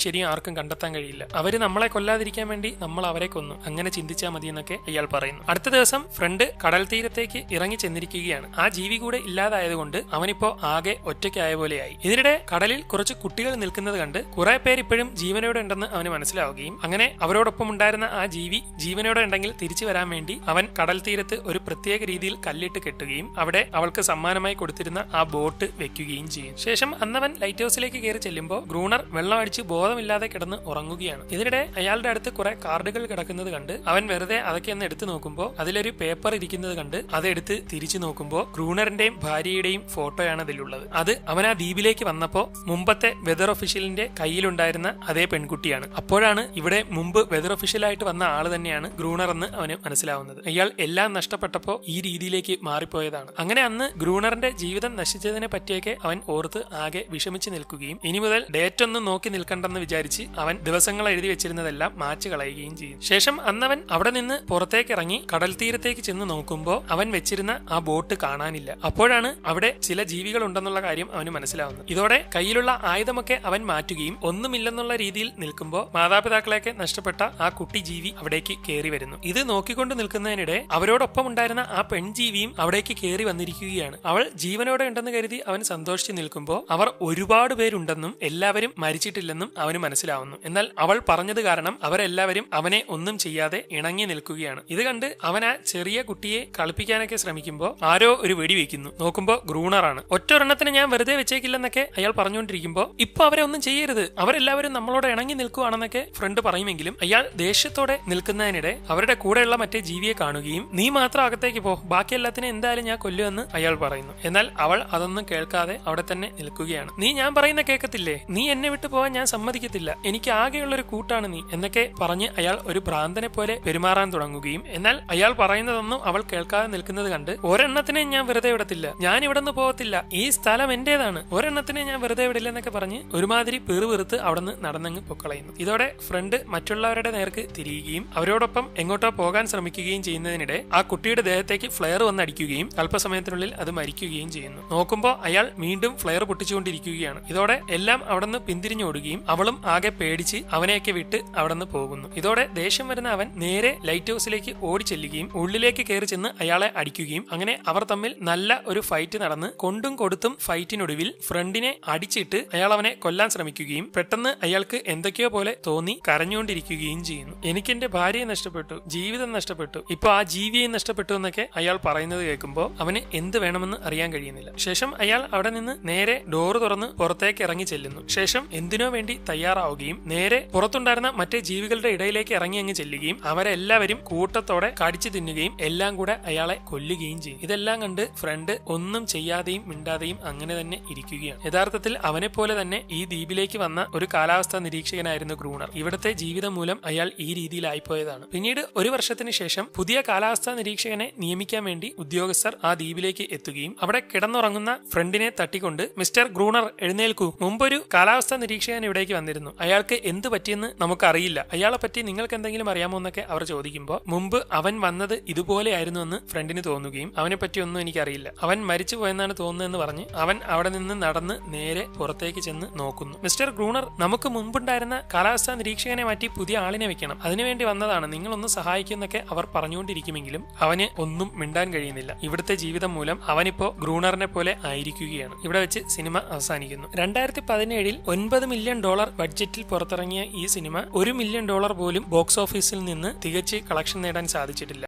ശരിയും ആർക്കും കണ്ടെത്താൻ കഴിയില്ല, അവര് നമ്മളെ കൊല്ലാതിരിക്കാൻ വേണ്ടി നമ്മൾ അവരെ കൊന്നു, അങ്ങനെ ചിന്തിച്ചാൽ മതി എന്നൊക്കെ അയാൾ പറയുന്നു. അടുത്ത ദിവസം ഫ്രണ്ട് കടൽ തീരത്തേക്ക് ഇറങ്ങി ചെന്നിരിക്കുകയാണ്. ആ ജീവി കൂടെ ഇല്ലാതായതുകൊണ്ട് അവനിപ്പോ ആകെ ഒറ്റയ്ക്കായ പോലെയായി. ഇതിനിടെ കടലിൽ കുറച്ച് കുട്ടികൾ നിൽക്കുന്നത് കണ്ട് കുറെ പേര് ഇപ്പോഴും ജീവനോടെ ഉണ്ടെന്ന് അവന് മനസ്സിലാവുകയും അങ്ങനെ അവരോടൊപ്പം ഉണ്ടായിരുന്ന ആ ജീവി ജീവനോടെ ഉണ്ടെങ്കിൽ തിരിച്ചു വരാൻ വേണ്ടി അവൻ കടൽ തീരത്ത് ഒരു പ്രത്യേക രീതിയിൽ കല്ലിട്ട് കെട്ടുകയും അവിടെ അവൾക്ക് സമ്മാനമായി കൊടുത്തിരുന്ന ആ ബോട്ട് വെക്കുകയും ചെയ്യും. ശേഷം അന്നവൻ ലൈറ്റ് ഹൗസിലേക്ക് കയറി ചെല്ലുമ്പോൾ ഗ്രൂണർ വെള്ളം അടിച്ച് ബോധമില്ലാതെ കിടന്ന് ഉറങ്ങുകയാണ്. ഇതിനിടെ അയാളുടെ അടുത്ത് കുറെ കാർഡുകൾ കിടക്കുന്നത് കണ്ട് അവൻ വെറുതെ അതൊക്കെ ഒന്ന് എടുത്തു നോക്കുമ്പോൾ അതിലൊരു പേപ്പർ ഇരിക്കുന്നത് കണ്ട് അതെടുത്ത് തിരിച്ചു നോക്കുമ്പോൾ ഗ്രൂണറിന്റെയും ഭാര്യയുടെയും ഫോട്ടോയാണ് അതിലുള്ളത്. അത് അവൻ ആ ദ്വീപിലേക്ക് വന്നപ്പോ മുമ്പത്തെ വെതർ ഒഫീഷ്യലിന്റെ കയ്യിലുണ്ടായിരുന്ന അതേ പെൺകുട്ടിയാണ്. അപ്പോഴാണ് ഇവിടെ മുമ്പ് വെതർ ഒഫീഷ്യലായിട്ട് വന്ന ആള് തന്നെയാണ് ഗ്രൂണർ എന്ന് അവന് മനസ്സിലാവുന്നത്. അയാൾ എല്ലാം നഷ്ടപ്പെട്ടപ്പോ ഈ രീതിയിലേക്ക് മാറിപ്പോയതാണ്. അങ്ങനെ അന്ന് ഗ്രൂണറിന്റെ ജീവിതം നശിച്ചതിനെ പറ്റിയൊക്കെ അവൻ ഓർത്ത് ആകെ വിഷമിച്ച് നിൽക്കുകയും ഇനി മുതൽ ഡേറ്റ് ഒന്നും നോക്കി നിൽക്കണ്ടെന്ന് വിചാരിച്ച് അവൻ ദിവസങ്ങൾ എഴുതി വെച്ചിരുന്നതെല്ലാം മാച്ച് കളയുകയും ചെയ്യും. ശേഷം അന്നവൻ അവിടെ നിന്ന് പുറത്തേക്ക് ഇറങ്ങി കടൽ തീരത്തേക്ക് ചെന്ന് നോക്കുമ്പോൾ അവൻ വെച്ചിരുന്ന ആ ബോട്ട് കാണാനില്ല. അപ്പോഴാണ് അവിടെ ചില ജീവികൾ ഉണ്ടെന്നുള്ള കാര്യം അവന് മനസ്സിലാവുന്നത്. ഇതോടെ കയ്യിലുള്ള ആയുധമൊക്കെ അവൻ മാറ്റുകയും ഒന്നുമില്ലെന്നുള്ള രീതിയിൽ നിൽക്കുമ്പോൾ മാതാപിതാക്കളെയൊക്കെ നഷ്ടപ്പെട്ട ആ കുട്ടി ജീവി അവിടേക്ക് കയറി വരുന്നു. ഇത് നോക്കിക്കൊണ്ട് നിൽക്കുന്നതിനിടെ അവരോടൊപ്പം ഉണ്ടായിരുന്ന ആ പെൺജീവിയും അവിടേക്ക് കയറി വന്നിരിക്കുകയാണ്. അവൾ ജീവനോടെ ഉണ്ടെന്ന് കരുതി അവൻ സന്തോഷിച്ച് നിൽക്കുമ്പോൾ അവർ ഒരുപാട് പേരുണ്ടെന്നും എല്ലാവരും മരിച്ചിട്ടില്ലെന്നും അവന് മനസ്സിലാവുന്നു. എന്നാൽ അവൾ പറഞ്ഞത് കാരണം അവരെല്ലാവരും അവനെ ഒന്നും ചെയ്യാതെ ഇണങ്ങി നിൽക്കുകയാണ്. ഇത് കണ്ട് അവൻ ആ ചെറിയ കുട്ടിയെ കളിപ്പിക്കാനൊക്കെ ശ്രമിക്കുമ്പോൾ ആരോ ഒരു വെടി വെക്കുന്നു. നോക്കുമ്പോൾ ഗ്രൂണറാണ്. ഒറ്റൊരെണ്ണത്തിന് ഞാൻ വെറുതെ വെച്ചേക്കില്ലെന്നൊക്കെ അയാൾ പറഞ്ഞുകൊണ്ടിരിക്കുമ്പോൾ ഇപ്പൊ അവരെ ഒന്നും ചെയ്യരുത്, അവരെല്ലാവരും നമ്മളോട് ഇണങ്ങി നിൽക്കുകയാണെന്നൊക്കെ ഫ്രണ്ട് പറയുമെങ്കിലും അയാൾ ദേഷ്യത്തോടെ നിൽക്കുന്നതിനിടെ അവരുടെ കൂടെയുള്ള മറ്റേ ജീവിയെ കാണുകയും നീ മാത്രം അകത്തേക്ക് പോ, ബാക്കി എല്ലാത്തിനും എന്തായാലും ഞാൻ കൊല്ലുമെന്ന് അയാൾ പറയുന്നു. എന്നാൽ അവൾ അതൊന്നും കേൾക്കാതെ അവിടെ തന്നെ നിൽക്കുകയാണ്. നീ ഞാൻ പറയുന്ന കേൾക്കത്തില്ലേ, നീ എന്നെ വിട്ടു പോവാൻ ഞാൻ സമ്മതിക്കത്തില്ല, എനിക്ക് ആകെയുള്ള ഒരു കൂട്ടാണ് നീ എന്നൊക്കെ പറഞ്ഞ് അയാൾ ഒരു ഭ്രാന്തനെ പോലെ പെരുമാറാൻ തുടങ്ങുകയും എന്നാൽ അയാൾ പറയുന്നതൊന്നും അവൾ കേൾക്കാതെ നിൽക്കുന്നത് കണ്ട് ഒരെണ്ണത്തിനെ ഞാൻ വെറുതെ വിടത്തില്ല, ഞാൻ ഇവിടെ നിന്ന് പോകത്തില്ല, ഈ സ്ഥലം എന്റേതാണ്, ഒരെണ്ണത്തിനെ ഞാൻ വെറുതെ വിടില്ല എന്നൊക്കെ പറഞ്ഞ് ഒരുമാതിരി പെറുപെറുത്ത് അവിടെ നിന്ന് നടന്നങ്ങ് പൊക്കളയുന്നു. ഇതോടെ ഫ്രണ്ട് മറ്റുള്ളവരുടെ നേർക്ക് തിരിയുകയും അവരോടൊപ്പം എങ്ങോട്ടോ പോകാൻ ശ്രമിക്കുകയും ചെയ്യുന്നതിനിടെ ആ കുട്ടിയുടെ ദേഹത്തേക്ക് ഫ്ലെയർ വന്ന് അടിക്കുകയും അല്പസമയത്തിനുള്ളിൽ അത് മരിക്കുകയും ചെയ്യുന്നു. നോക്കുമ്പോൾ അയാൾ വീണ്ടും ഫ്ലെയർ പൊട്ടിച്ചുകൊണ്ടിരിക്കുകയാണ്. ഇതോടെ എല്ലാം അവിടെ നിന്ന് പിന്തിരിഞ്ഞോടുകയും അവളും ആകെ പേടിച്ച് അവനെയൊക്കെ വിട്ട് അവിടെ നിന്ന് പോകുന്നു. ഇതോടെ ദേഷ്യം വരുന്ന അവൻ നേരെ ലൈറ്റ് ഹൗസിലേക്ക് ഓടി ചെല്ലുകയും ഉള്ളിലേക്ക് കയറി ചെന്ന് അയാളെ അടിക്കുകയും അങ്ങനെ അവർ തമ്മിൽ നല്ല ഒരു ഫൈറ്റ് നടന്ന് കൊണ്ടും കൊടുത്തും ഫൈറ്റിനൊടുവിൽ ഫ്രണ്ടിനെ അടിച്ചിട്ട് അയാൾ അവനെ കൊല്ലാൻ ശ്രമിക്കുകയും പെട്ടെന്ന് അയാൾക്ക് എന്തൊക്കെയോ പോലെ തോന്നി കരഞ്ഞുകൊണ്ടിരിക്കുകയും ചെയ്യുന്നു. എനിക്ക് എന്റെ ഭാര്യയെ നഷ്ടപ്പെട്ടു, ജീവിതം നഷ്ടപ്പെട്ടു, ഇപ്പൊ ആ ജീവിയെ നഷ്ടപ്പെട്ടു എന്നൊക്കെ അയാൾ പറയുന്നത് കേൾക്കുമ്പോൾ അവന് എന്ത് വേണമെന്ന് അറിയാൻ കഴിയുന്നില്ല. ശേഷം അയാൾ അവിടെ നിന്ന് നേരെ ഡോറ് തുറന്ന് പുറത്തേക്ക് ഇറങ്ങി ചെല്ലുന്നു. ശേഷം എന്തിനോ വേണ്ടി തയ്യാറാവുകയും നേരെ പുറത്തുണ്ടായിരുന്ന മറ്റേ ജീവികളുടെ ഇടയിലേക്ക് ഇറങ്ങി അങ്ങ് ചെല്ലുകയും അവരെല്ലാവരും കൂട്ടത്തോടെ കടിച്ചു തിന്നുകയും എല്ലാം കൂടെ അയാളെ കൊല്ലുകയും ചെയ്യും. ഇതെല്ലാം കണ്ട് ഫ്രണ്ട് ഒന്നും ചെയ്യാതെയും മിണ്ടാതെയും അങ്ങനെ തന്നെ ഇരിക്കുകയാണ്. യഥാർത്ഥത്തിൽ അവനെ പോലെ തന്നെ ഈ ദ്വീപിലേക്ക് വന്ന ഒരു കാലാവസ്ഥാ നിരീക്ഷകനായിരുന്നു ഗ്രൂണർ. ഇവിടുത്തെ ജീവിതം മൂലം അയാൾ ഈ രീതിയിലായിപ്പോയതാണ്. പിന്നീട് ഒരു വർഷത്തിന് ശേഷം പുതിയ കാലാവസ്ഥാ നിരീക്ഷകനെ നിയമിക്കാൻ വേണ്ടി ഉദ്യോഗസ്ഥർ ആ ദ്വീപിലേക്ക് എത്തുകയും അവിടെ കിടന്നുറങ്ങുന്ന ഫ്രണ്ടിനെ തട്ടിക്കൊണ്ട് മിസ്റ്റർ ഗ്രൂണർ എഴുന്നേൽക്കൂ, മുമ്പൊരു കാലാവസ്ഥാ നിരീക്ഷകൻ ഇവിടേക്ക് വന്നിരുന്നു, അയാൾക്ക് എന്ത് പറ്റിയെന്ന് നമുക്കറിയില്ല, അയാളെ പറ്റി നിങ്ങൾക്ക് എന്തെങ്കിലും അറിയാമോ എന്നൊക്കെ അവർ ചോദിക്കുമ്പോൾ മുമ്പ് അവൻ വന്നത് ഇതുപോലെയായിരുന്നു എന്ന് ഫ്രണ്ടിന് തോന്നുകയും അവനെ പറ്റി ഒന്നും എനിക്കറിയില്ല, അവൻ മരിച്ചു പോയെന്നാണ് തോന്നുന്നതെന്ന് പറഞ്ഞ് അവൻ അവിടെ നിന്ന് നടന്ന് നേരെ പുറത്തേക്ക് ചെന്ന് നോക്കുന്നു. മിസ്റ്റർ ഗ്രൂണർ, നമുക്ക് മുമ്പുണ്ടായിരുന്ന കാലാവസ്ഥാ നിരീക്ഷകനെ മാറ്റി പുതിയ ആളിനെ വെക്കണം, അതിനുവേണ്ടി വന്നതാണ്, നിങ്ങളൊന്ന് സഹായിക്കുന്നൊക്കെ അവർ പറഞ്ഞുകൊണ്ടിരിക്കും. പറഞ്ഞുകൊണ്ടിരിക്കുമെങ്കിലും അവന് ഒന്നും മിണ്ടാൻ കഴിയുന്നില്ല. ഇവിടുത്തെ ജീവിതം മൂലം അവനിപ്പോ ഗ്രൂണറിനെ പോലെ ആയിരിക്കുകയാണ്. ഇവിടെ വെച്ച് സിനിമ അവസാനിക്കുന്നു. 2017 $9 മില്യൺ ബഡ്ജറ്റിൽ പുറത്തിറങ്ങിയ ഈ സിനിമ $1 മില്യൺ പോലും ബോക്സ് ഓഫീസിൽ നിന്ന് തികച്ച് കളക്ഷൻ നേടാൻ സാധിച്ചിട്ടില്ല.